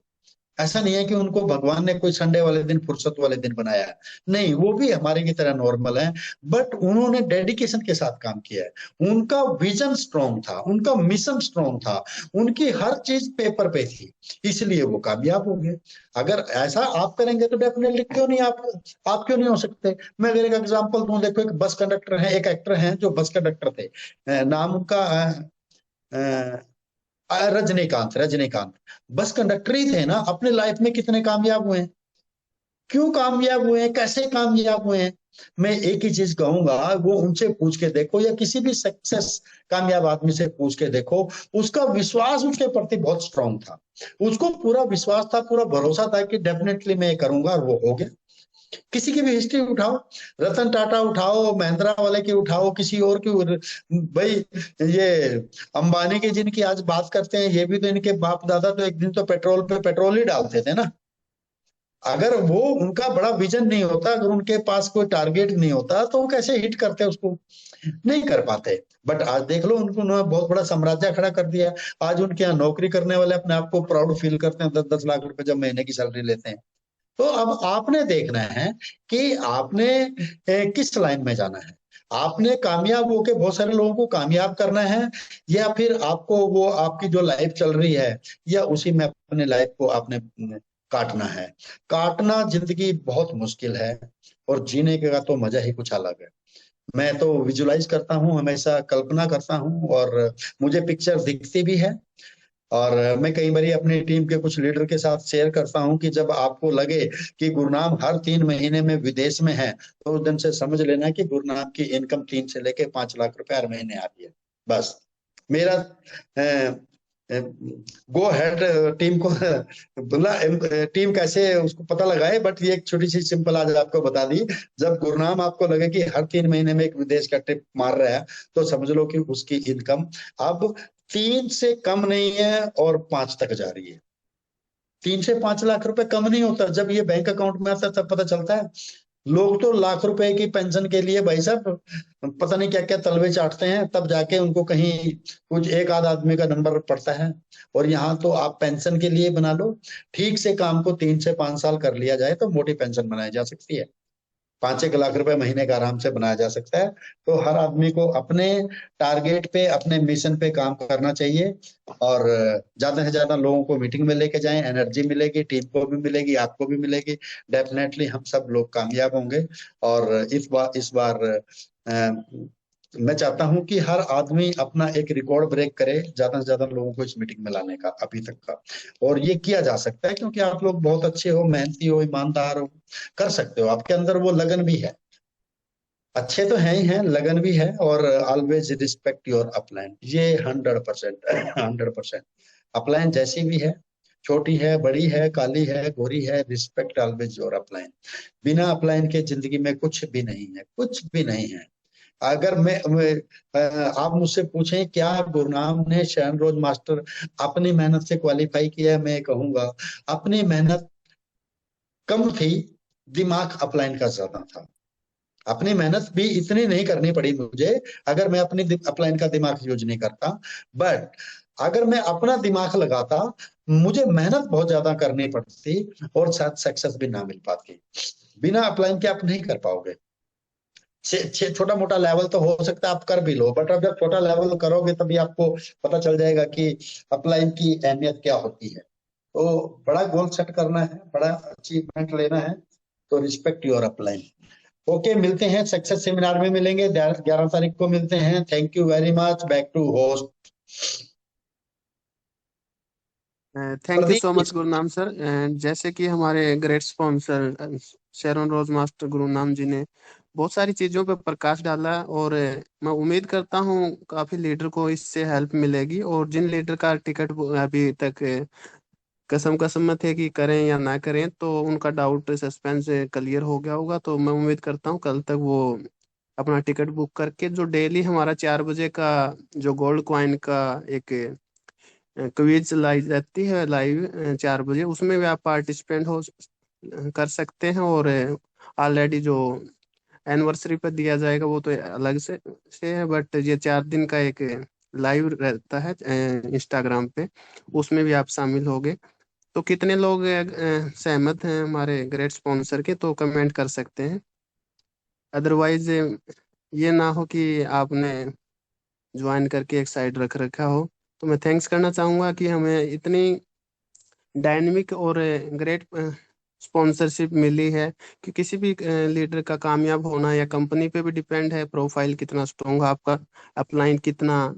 ऐसा नहीं है कि उनको भगवान ने कोई संडे वाले दिन, फुर्सत वाले दिन बनाया है। नहीं, वो भी हमारे की तरह नॉर्मल है। बट उन्होंने डेडिकेशन के साथ काम किया है। उनका विजन स्ट्रांग था, उनका मिशन स्ट्रांग था, उनकी हर चीज पेपर पे थी, इसलिए वो कामयाब हो गए। अगर ऐसा आप करेंगे तो डेफिनेटली क्यों नहीं, आप क्यों नहीं हो सकते। मैं अगर एक एग्जांपल दूं, देखो एक बस कंडक्टर है, एक एक्टर हैं जो बस कंडक्टर थे, नाम उनका रजनीकांत। रजनीकांत बस कंडक्टर ही थे ना, अपने लाइफ में कितने कामयाब हुए हैं। क्यों कामयाब हुए हैं, कैसे कामयाब हुए हैं। मैं एक ही चीज कहूंगा, वो उनसे पूछ के देखो, या किसी भी सक्सेस कामयाब आदमी से पूछ के देखो, उसका विश्वास उसके प्रति बहुत स्ट्रांग था। उसको पूरा विश्वास था, पूरा भरोसा था कि डेफिनेटली मैं ये करूंगा, और वो हो गया। किसी की भी हिस्ट्री उठाओ, रतन टाटा उठाओ, महिंद्रा वाले की उठाओ, किसी और की, भाई ये अंबानी की जिनकी आज बात करते हैं, ये भी तो इनके बाप दादा तो एक दिन तो पेट्रोल पे पेट्रोल ही डालते थे ना। अगर वो उनका बड़ा विजन नहीं होता, अगर उनके पास कोई टारगेट नहीं होता, तो वो कैसे हिट करते उसको, नहीं कर पाते। बट आज देख लो, उनको उन्होंने बहुत बड़ा साम्राज्य खड़ा कर दिया। आज उनके यहाँ नौकरी करने वाले अपने आप को प्राउड फील करते हैं, 10-10 लाख रुपए जब महीने की सैलरी लेते हैं। तो अब आपने देखना है कि आपने किस लाइन में जाना है। आपने कामयाब होके बहुत सारे लोगों को कामयाब करना है, या फिर आपको वो आपकी जो लाइफ चल रही है, या उसी में अपने लाइफ को आपने काटना है। काटना जिंदगी बहुत मुश्किल है, और जीने का तो मजा ही कुछ अलग है। मैं तो विजुलाइज करता हूँ, हमेशा कल्पना करता हूँ, और मुझे पिक्चर दिखती भी है। और मैं कई बार अपनी टीम के कुछ लीडर के साथ शेयर करता हूं कि जब आपको लगे कि गुरनाम हर 3 महीने में विदेश में है, तो उस दिन से समझ लेना कि गुरनाम की इनकम 3 से लेके 5 लाख रुपए हर महीने आती है। बस मेरा गो हेड टीम को बोला, टीम कैसे उसको पता लगाए, बट ये एक छोटी सी सिंपल आज आपको बता दी। जब गुरनाम आपको लगे कि हर 3 महीने में एक विदेश का ट्रिप मार रहा है, तो समझ लो कि उसकी इनकम अब 3 से कम नहीं है, और 5 तक जा रही है। 3 से 5 लाख रुपए कम नहीं होता, जब ये बैंक अकाउंट में आता है तब पता चलता है। लोग तो लाख रुपए की पेंशन के लिए भाई साहब पता नहीं क्या क्या तलवे चाटते हैं, तब जाके उनको कहीं कुछ एक आध आदमी का नंबर पड़ता है। और यहाँ तो आप पेंशन के लिए बना लो, ठीक से काम को 3 से 5 साल कर लिया जाए तो मोटी पेंशन बनाई जा सकती है। 5-1 लाख रुपए महीने का आराम से बनाया जा सकता है। तो हर आदमी को अपने टारगेट पे, अपने मिशन पे काम करना चाहिए। और ज्यादा से ज्यादा लोगों को मीटिंग में लेके जाएं, एनर्जी मिलेगी, टीम को भी मिलेगी, आपको भी मिलेगी। डेफिनेटली हम सब लोग कामयाब होंगे। और इस बार मैं चाहता हूं कि हर आदमी अपना एक रिकॉर्ड ब्रेक करे, ज्यादा से ज्यादा लोगों को इस मीटिंग में लाने का अभी तक का। और ये किया जा सकता है, क्योंकि आप लोग बहुत अच्छे हो, मेहनती हो, ईमानदार हो, कर सकते हो। आपके अंदर वो लगन भी है। अच्छे तो हैं ही हैं, लगन भी है। और ऑलवेज रिस्पेक्ट योर अपलाइन, ये 100%, 100%। अपलाइन जैसी भी है, छोटी है, बड़ी है, काली है, गोरी है, रिस्पेक्ट ऑलवेज योर अपलाइन। बिना अपलाइन के जिंदगी में कुछ भी नहीं है, कुछ भी नहीं है। अगर आप मुझसे पूछें क्या गुरनाम ने शरण रोज मास्टर अपनी मेहनत से क्वालिफाई किया है, मैं कहूंगा अपनी मेहनत कम थी, दिमाग अपलाइन का ज्यादा था। अपनी मेहनत भी इतनी नहीं करनी पड़ी मुझे, अगर मैं अपनी अपलाइन का दिमाग यूज नहीं करता। बट अगर मैं अपना दिमाग लगाता, मुझे मेहनत बहुत ज्यादा करनी पड़ती, और शायद सक्सेस भी ना मिल पाती। बिना अपलाइन के आप नहीं कर पाओगे। छोटा मोटा लेवल तो हो सकता है आप कर भी लो, बट अब जब छोटा लेवल करोगे तभी आपको पता चल जाएगा कि अपलाइन की अहमियत क्या होती है। तो बड़ा गोल सेट करना है, बड़ा अचीवमेंट लेना है, तो रिस्पेक्ट योर अपलाइन। ओके, मिलते हैं सक्सेस सेमिनार में, मिलेंगे 11 तारीख को मिलते हैं। Thank you very much, back to host thank you so Pradeep. Much Gurunam sir. And जैसे कि हमारे great sponsor Sharon Rose master Gurunam ji ने बहुत सारी चीजों पर प्रकाश डाला है, और मैं उम्मीद करता हूँ काफी लीडर को इससे हेल्प मिलेगी। और जिन लीडर का टिकट अभी तक कसम कसम में थे कि करें या ना करें, तो उनका डाउट सस्पेंस क्लियर हो गया होगा। तो मैं उम्मीद करता हूँ कल तक वो अपना टिकट बुक करके जो डेली हमारा 4 बजे का जो गोल्ड कॉइन का एक क्विज लाई जाती है लाइव 4 बजे, उसमें भी आप पार्टिसिपेंट हो कर सकते हैं। और ऑलरेडी जो एनिवर्सरी पर दिया जाएगा वो तो अलग से है, बट ये 4 दिन का एक लाइव रहता है इंस्टाग्राम पे, उसमें भी आप शामिल होगे। तो कितने लोग सहमत हैं हमारे ग्रेट स्पॉन्सर के, तो कमेंट कर सकते हैं। अदरवाइज ये ना हो कि आपने ज्वाइन करके एक साइड रख रखा हो। तो मैं थैंक्स करना चाहूँगा कि हमें इतनी डायनेमिक और ग्रेट स्पॉन्सरशिप मिली है। कि किसी भी लीडर का कामयाब होना या कंपनी पे भी डिपेंड है, प्रोफाइल कितना स्ट्रोंग, आपका अपलाइन कितना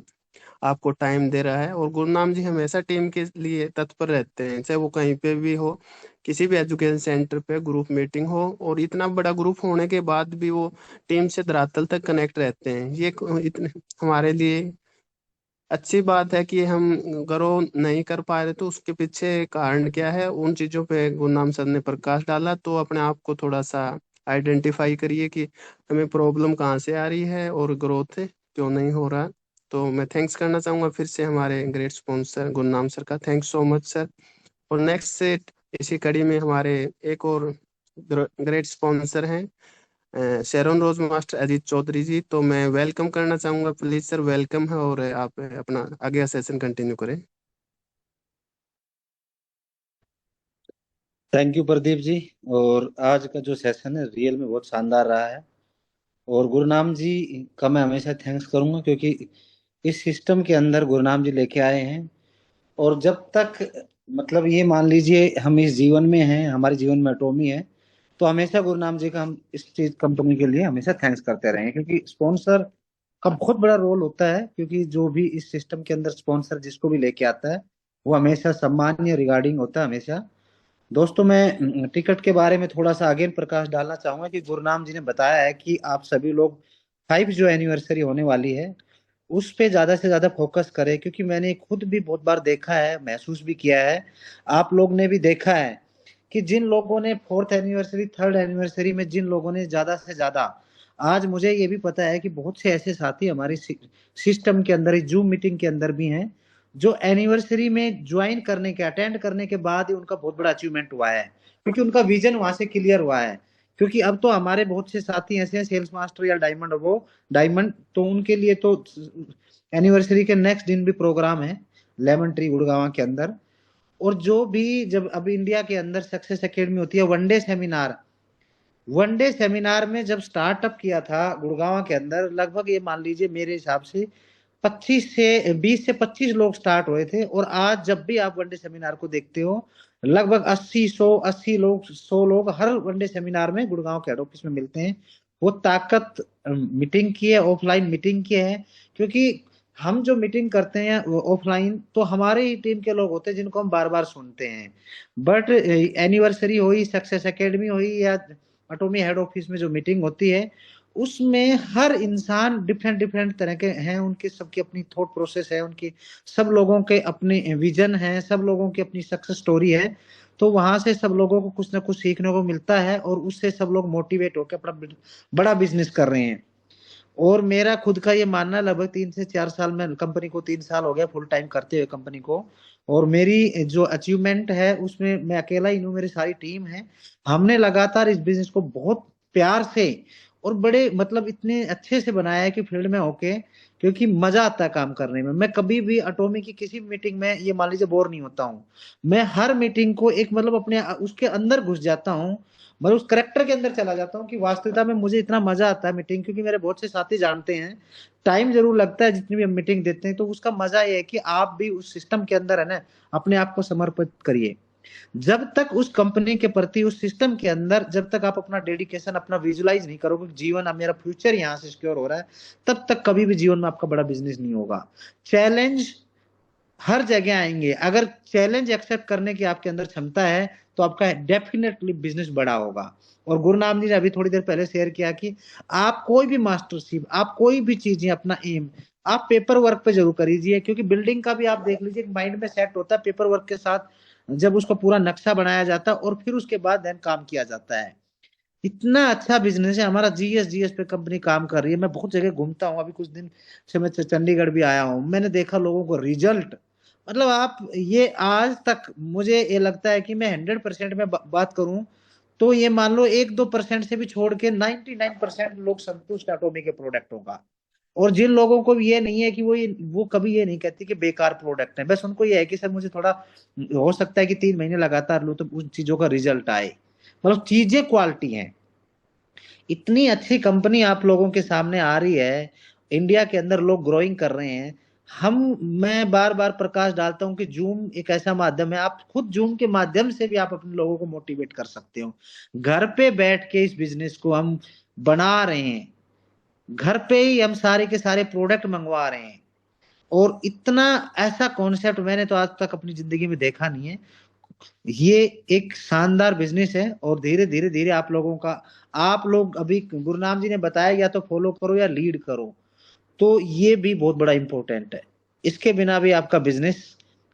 आपको टाइम दे रहा है। और गुरनाम जी हमेशा टीम के लिए तत्पर रहते हैं, चाहे वो कहीं पे भी हो, किसी भी एजुकेशन सेंटर पे ग्रुप मीटिंग हो, और इतना बड़ा ग्रुप होने के बाद भी वो टीम से धरातल तक कनेक्ट रहते हैं। ये इतने हमारे लिए अच्छी बात है कि हम ग्रो नहीं कर पा रहे, तो उसके पीछे कारण क्या है, उन चीजों पे गुरनाम सर ने प्रकाश डाला। तो अपने आप को थोड़ा सा आइडेंटिफाई करिए कि हमें प्रॉब्लम कहाँ से आ रही है और ग्रोथ क्यों नहीं हो रहा। तो मैं थैंक्स करना चाहूंगा फिर से हमारे ग्रेट स्पॉन्सर गुरनाम सर का। Thanks so much sir. और नेक्स्ट से इसी कड़ी में हमारे एक और ग्रेट स्पॉन्सर हैं, शेरॉन रोज मास्टर अजीत चौधरी जी। तो मैं वेलकम करना चाहूंगा, प्लीज सर वेलकम है, और आप अपना आगे सेशन कंटिन्यू करें। Thank you Pradeep ji. और आज का जो सेशन है रियल में बहुत शानदार रहा है। और गुरनाम जी का मैं हमेशा थैंक्स करूंगा, क्योंकि इस सिस्टम के अंदर गुरनाम जी लेके आए हैं। और जब तक मतलब ये मान लीजिए हम इस जीवन में हैं, हमारे जीवन में एटॉमी है, तो हमेशा गुरनाम जी का हम इस चीज कंपनी के लिए हमेशा थैंक्स करते रहेंगे, क्योंकि स्पॉन्सर का बहुत बड़ा रोल होता है। क्योंकि जो भी इस सिस्टम के अंदर स्पॉन्सर जिसको भी लेके आता है वो हमेशा सम्मानीय रिगार्डिंग होता है हमेशा। दोस्तों, मैं टिकट के बारे में थोड़ा सा आगे प्रकाश डालना चाहूंगा कि गुरनाम जी ने बताया है कि आप सभी लोग 5 जो एनिवर्सरी होने वाली है उस पे ज्यादा से ज्यादा फोकस करें, क्योंकि मैंने खुद भी बहुत बार देखा है, महसूस भी किया है, आप लोग ने भी देखा है कि जिन लोगों ने 4th एनिवर्सरी 3rd एनिवर्सरी में जिन लोगों ने ज्यादा से ज्यादा, आज मुझे ये भी पता है कि बहुत से ऐसे साथी हमारे सिस्टम के अंदर, जूम मीटिंग के अंदर भी हैं, जो एनिवर्सरी में ज्वाइन करने के, अटेंड करने के बाद ही उनका बहुत बड़ा अचीवमेंट हुआ है, क्योंकि उनका विजन वहां से क्लियर हुआ है। क्योंकि अब तो हमारे बहुत से साथी ऐसे हैं सेल्स मास्टर या डायमंड, वो डायमंड तो उनके लिए तो एनिवर्सरी के नेक्स्ट दिन भी प्रोग्राम है लेमन ट्री गुड़गांव के अंदर। और जो भी जब अब इंडिया के अंदर सक्सेस एकेडमी होती है, वनडे सेमिनार में जब स्टार्टअप किया था गुड़गांव के अंदर, लगभग ये मान लीजिए मेरे हिसाब से 20 से 25 लोग स्टार्ट हुए थे। और आज जब भी आप वनडे सेमिनार को देखते हो, लगभग 80 लोग 100 लोग हर वनडे सेमिनार में गुड़गांव के हेड ऑफिस में मिलते हैं। वो ताकत मीटिंग की है, ऑफलाइन मीटिंग की है। क्योंकि हम जो मीटिंग करते हैं ऑफलाइन, तो हमारे ही टीम के लोग होते हैं जिनको हम बार बार सुनते हैं। बट एनिवर्सरी हुई, सक्सेस एकेडमी हुई, या अटोमी हेड ऑफिस में जो मीटिंग होती है, उसमें हर इंसान डिफरेंट डिफरेंट तरह के हैं, उनकी सबकी अपनी थॉट प्रोसेस है, उनकी सब लोगों के अपने विजन है, सब लोगों की अपनी सक्सेस स्टोरी है। तो वहां से सब लोगों को कुछ ना कुछ सीखने को मिलता है, और उससे सब लोग मोटिवेट होकर अपना बड़ा बिजनेस कर रहे हैं। और मेरा खुद का ये मानना, लगभग 3 से 4 साल में कंपनी को, 3 साल हो गया फुल टाइम करते हुए कंपनी को, और मेरी जो अचीवमेंट है उसमें मैं अकेला ही हूँ, मेरी सारी टीम है। हमने लगातार इस बिजनेस को बहुत प्यार से और बड़े मतलब इतने अच्छे से बनाया है कि फील्ड में होके, क्योंकि मजा आता है काम करने में। मैं कभी भी अटोमी की किसी मीटिंग में ये मान लीजिए बोर नहीं होता हूँ। मैं हर मीटिंग को एक मतलब अपने उसके अंदर घुस जाता हूँ, मैं उस करेक्टर के अंदर चला जाता हूँ कि वास्तविकता में मुझे इतना मजा आता है मीटिंग। क्योंकि मेरे बहुत से साथी जानते हैं, टाइम जरूर लगता है जितनी भी हम मीटिंग देते हैं, तो उसका मजा ये है कि आप भी उस सिस्टम के अंदर है ना, अपने आप को समर्पित करिए। जब तक उस कंपनी के प्रति, उस सिस्टम के अंदर, जब तक आप अपना डेडिकेशन, अपना विजुलाइज नहीं करोगे जीवन, अब मेरा फ्यूचर यहाँ से सिक्योर हो रहा है, तब तक कभी भी जीवन में आपका बड़ा बिजनेस नहीं होगा। चैलेंज हर जगह आएंगे, अगर चैलेंज एक्सेप्ट करने की आपके अंदर क्षमता है तो आपका डेफिनेटली बिजनेस बड़ा होगा। और गुरुनाम जी ने अभी थोड़ी देर पहले शेयर किया कि आप कोई भी मास्टरशिप, आप कोई भी चीजें, अपना एम आप पेपर वर्क पे जरूर करीजिए। क्योंकि बिल्डिंग का भी आप देख लीजिए, माइंड में सेट होता है पेपर वर्क के साथ, जब उसका पूरा नक्शा बनाया जाता है और फिर उसके बाद देन काम किया जाता है। इतना अच्छा बिजनेस है हमारा। जीएस पे कंपनी काम कर रही है। मैं बहुत जगह घूमता हूँ, अभी कुछ दिन से मैं चंडीगढ़ भी आया हूँ, मैंने देखा लोगों को रिजल्ट मतलब आप ये आज तक मुझे ये लगता है कि मैं 100% में बात करूं तो ये मान लो 1-2% से भी छोड़ के 99% लोग संतुष्ट एटॉमी के प्रोडक्टों का। और जिन लोगों को ये नहीं है कि वो कभी ये नहीं कहती कि बेकार प्रोडक्ट है, बस उनको ये है कि सर मुझे थोड़ा हो सकता है कि 3 महीने लगातार लूं तो उन चीजों का रिजल्ट आए, मतलब चीजें क्वालिटी हैं। इतनी अच्छी कंपनी आप लोगों के सामने आ रही है, इंडिया के अंदर लोग ग्रोइंग कर रहे हैं। हम मैं बार बार प्रकाश डालता हूं कि जूम एक ऐसा माध्यम है, आप खुद जूम के माध्यम से भी आप अपने लोगों को मोटिवेट कर सकते हो। घर पे बैठ के इस बिजनेस को हम बना रहे हैं, घर पे ही हम सारे के सारे प्रोडक्ट मंगवा रहे हैं। और इतना ऐसा कॉन्सेप्ट मैंने तो आज तक अपनी जिंदगी में देखा नहीं है। ये एक शानदार बिजनेस है और धीरे धीरे धीरे आप लोगों का, आप लोग अभी गुरुनाम जी ने बताया या तो फॉलो करो या लीड करो, तो ये भी बहुत बड़ा इंपॉर्टेंट है। इसके बिना भी आपका बिजनेस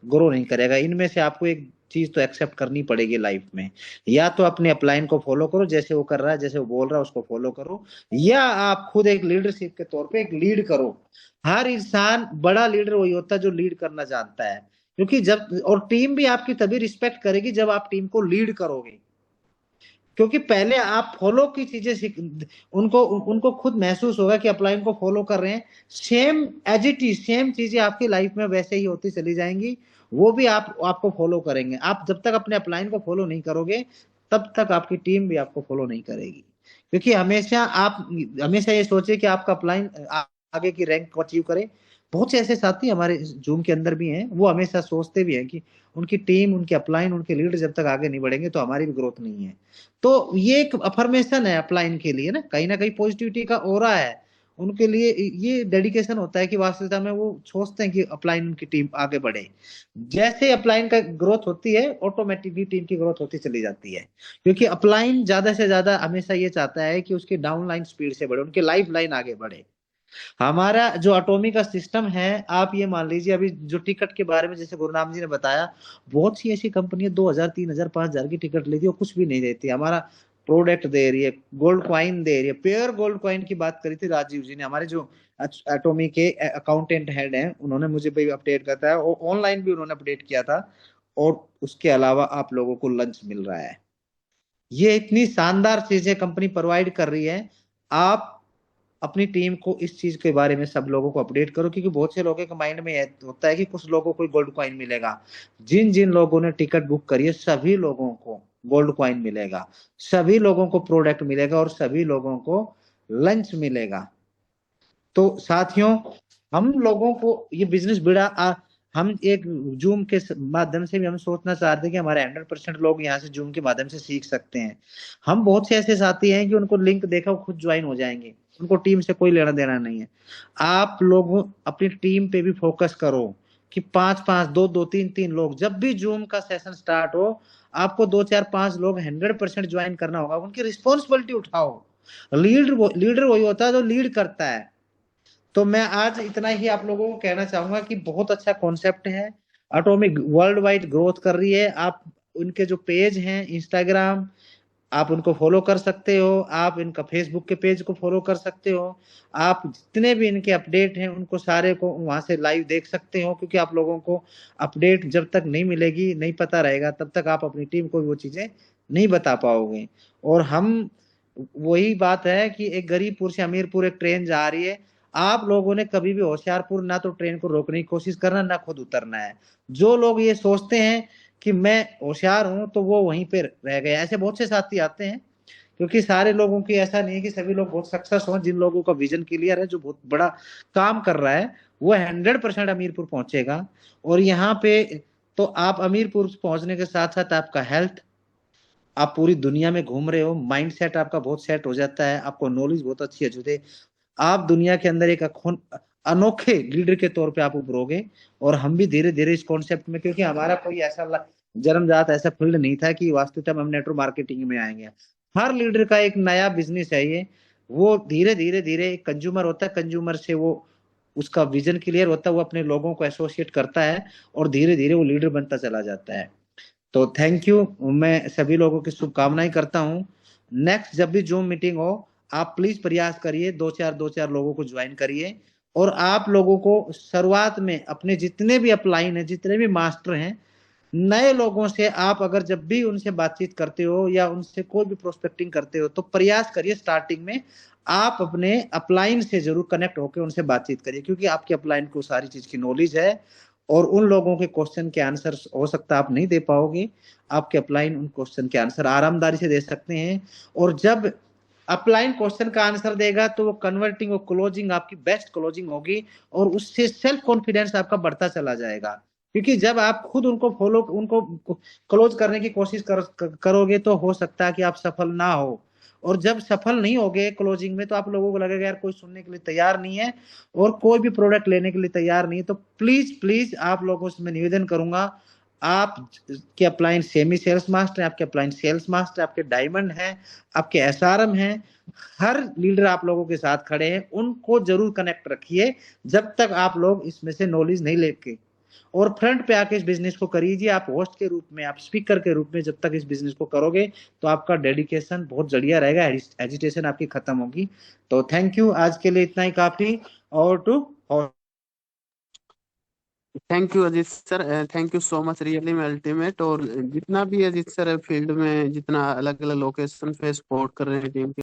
ग्रो नहीं करेगा। इनमें से आपको एक चीज तो एक्सेप्ट करनी पड़ेगी लाइफ में, या तो अपने अपलाइन को फॉलो करो, जैसे वो कर रहा है, जैसे वो बोल रहा है उसको फॉलो करो, या आप खुद एक लीडरशिप के तौर पे एक लीड करो। हर इंसान बड़ा लीडर वही होता है जो लीड करना जानता है, क्योंकि जब, और टीम भी आपकी तभी रिस्पेक्ट करेगी जब आप टीम को लीड करोगे। क्योंकि पहले आप फॉलो की चीजें सीख, उनको उनको खुद महसूस होगा कि अपलाइन को फॉलो कर रहे हैं, same as it is same चीजें आपकी लाइफ में वैसे ही होती चली जाएंगी, वो भी आपको फॉलो करेंगे। आप जब तक अपने अपलाइन को फॉलो नहीं करोगे तब तक आपकी टीम भी आपको फॉलो नहीं करेगी। क्योंकि हमेशा आप हमेशा ये सोचे कि आपका अपलाइन आगे की रैंक को अचीव करे। बहुत से ऐसे साथी हमारे जूम के अंदर भी हैं, वो हमेशा सोचते भी हैं कि उनकी टीम, उनके अपलाइन, उनके लीडर जब तक आगे नहीं बढ़ेंगे तो हमारी भी ग्रोथ नहीं है। तो ये एक अफर्मेशन है अपलाइन के लिए ना कहीं पॉजिटिविटी का ओरा है उनके लिए। ये डेडिकेशन होता है कि वास्तविकता में वो सोचते हैं कि अपलाइन उनकी टीम आगे बढ़े। जैसे अपलाइन का ग्रोथ होती है ऑटोमेटिकली टीम की ग्रोथ होती चली जाती है, क्योंकि अपलाइन ज्यादा से ज्यादा हमेशा ये चाहता है कि उसकी डाउनलाइन स्पीड से बढ़े, उनकी लाइफ लाइन आगे बढ़े। हमारा जो एटॉमी का सिस्टम है, आप ये मान लीजिए अभी जो टिकट के बारे में जैसे गुरुनाम जी ने बताया, बहुत सी ऐसी कंपनी 2,000 3,000 5,000 की टिकट लेती है और कुछ भी नहीं देती। हमारा प्रोडक्ट दे रही है, गोल्ड क्वाइन दे रही है। पेयर गोल्ड क्वाइन की बात करी थी राजीव जी ने, हमारे जो एटॉमी के अकाउंटेंट हेड हैं, उन्होंने मुझे भी अपडेट करता है और ऑनलाइन भी उन्होंने अपडेट किया था। और उसके अलावा आप लोगों को लंच मिल रहा है। ये इतनी शानदार चीजें कंपनी प्रोवाइड कर रही है। आप अपनी टीम को इस चीज के बारे में सब लोगों को अपडेट करो, क्योंकि बहुत से लोगों के माइंड में होता है कि कुछ लोगों को गोल्ड कॉइन मिलेगा। जिन जिन लोगों ने टिकट बुक करी है सभी लोगों को गोल्ड कॉइन मिलेगा, सभी लोगों को प्रोडक्ट मिलेगा और सभी लोगों को लंच मिलेगा। तो साथियों, हम लोगों को ये बिजनेस हम एक जूम के माध्यम से भी हम सोचना चाहते हैं कि हमारे 100% लोग यहाँ से जूम के माध्यम से सीख सकते हैं। हम बहुत से ऐसे साथी हैं कि उनको लिंक देखा वो खुद ज्वाइन हो जाएंगे, उनको टीम से कोई लेना देना नहीं है। आप लोग अपनी टीम पे भी फोकस करो कि 5-5 2-2 3-3 लोग, जब भी जूम का सेशन स्टार्ट हो आपको 2-4-5 लोग 100% ज्वाइन करना होगा, उनकी रिस्पॉन्सिबिलिटी उठाओ। लीडर वही होता है जो लीड करता है। तो मैं आज इतना ही आप लोगों को कहना चाहूंगा कि बहुत अच्छा कॉन्सेप्ट है, एटॉमिक वर्ल्ड वाइड ग्रोथ कर रही है। आप उनके जो पेज हैं इंस्टाग्राम, आप उनको फॉलो कर सकते हो, आप इनका फेसबुक के पेज को फॉलो कर सकते हो, आप जितने भी इनके अपडेट हैं उनको सारे को वहां से लाइव देख सकते हो। क्योंकि आप लोगों को अपडेट जब तक नहीं मिलेगी, नहीं पता रहेगा, तब तक आप अपनी टीम को वो चीजें नहीं बता पाओगे। और हम, वही बात है कि एक गरीबपुर से अमीरपुर एक ट्रेन जा रही है, आप लोगों ने कभी भी होशियारपुर ना तो ट्रेन को रोकने की कोशिश करना ना खुद उतरना है। जो लोग ये सोचते हैं कि मैं होशियार हूं तो वो वहीं पे रह गए, ऐसे बहुत से साथी आते हैं। क्योंकि सारे लोगों की ऐसा नहीं है कि सभी लोग बहुत सक्सेस हो। जिन लोगों का विजन क्लियर है, जो बहुत बड़ा काम कर रहा है, वो 100% अमीरपुर पहुंचेगा। और यहाँ पे तो आप अमीरपुर पहुंचने के साथ साथ आपका हेल्थ, आप पूरी दुनिया में घूम रहे हो, माइंड सेट आपका बहुत सेट हो जाता है, आपको नॉलेज बहुत अच्छी है, आप दुनिया के अंदर एक अनोखे लीडर के तौर पे आप उभरोगे। और हम भी धीरे धीरे इस कॉन्सेप्ट में, क्योंकि हमारा कोई ऐसा जन्मजात ऐसा फील्ड नहीं था कि वास्तविकता में हम नेटवर्क मार्केटिंग में आएंगे। हर लीडर का एक नया बिजनेस है ये, वो धीरे धीरे धीरे एक कंज्यूमर होता है, कंज्यूमर से वो उसका विजन क्लियर होता है, वो अपने लोगों को एसोसिएट करता है और धीरे धीरे वो लीडर बनता चला जाता है। तो थैंक यू, मैं सभी लोगों की शुभकामनाएं करता हूं। नेक्स्ट जब भी जूम मीटिंग हो, आप प्लीज प्रयास करिए, दो चार लोगों को ज्वाइन करिए और आप लोगों को शुरुआत में अपने जितने भी अपलाइन है, जितने भी मास्टर हैं, नए लोगों से आप अगर जब भी उनसे बातचीत करते हो या उनसे कोई भी प्रोस्पेक्टिंग करते हो तो प्रयास करिए स्टार्टिंग में आप अपने अपलाइन से जरूर कनेक्ट होकर उनसे बातचीत करिए, क्योंकि आपके अपलाइन को सारी चीज की नॉलेज है और उन लोगों के क्वेश्चन के आंसर हो सकता है आप नहीं दे पाओगे, आपके अपलाइन उन क्वेश्चन के आंसर आरामदारी से दे सकते हैं। और जब अपलाइन क्वेश्चन का आंसर देगा तो वो कन्वर्टिंग और क्लोजिंग आपकी बेस्ट क्लोजिंग होगी और उससे सेल्फ कॉन्फिडेंस आपका बढ़ता चला जाएगा। क्योंकि जब आप खुद उनको क्लोज करने की कोशिश करोगे तो हो सकता है कि आप सफल ना हो, और जब सफल नहीं होगे क्लोजिंग में तो आप लोगों को लगेगा यार कोई सुनने के लिए तैयार नहीं है और कोई भी प्रोडक्ट लेने के लिए तैयार नहीं है। तो प्लीज प्लीज आप लोगों से मैं निवेदन करूंगा, आप के अपलाइन सेमी सेल्स मास्टर है, आपके अपलाइन सेल्स मास्टर, आपके डायमंड है, आपके एसआरएम है, हर लीडर आप लोगों के साथ खड़े हैं, उनको जरूर कनेक्ट रखिए जब तक आप लोग इसमें से नॉलेज नहीं लेके, और फ्रंट पे आके इस बिजनेस को करिए। आप होस्ट के रूप में, आप स्पीकर के रूप में जब तक इस बिजनेस को करोगे तो आपका डेडिकेशन बहुत जड़िया रहेगा, एजिटेशन आपकी खत्म होगी। तो थैंक यू, आज के लिए इतना ही काफी। और to thank you Ajit sir, thank you so much, really में अल्टीमेट। और जितना भी अजीत सर फील्ड में जितना अलग अलग लोकेशन पे सपोर्ट कर रहे हैं टीम के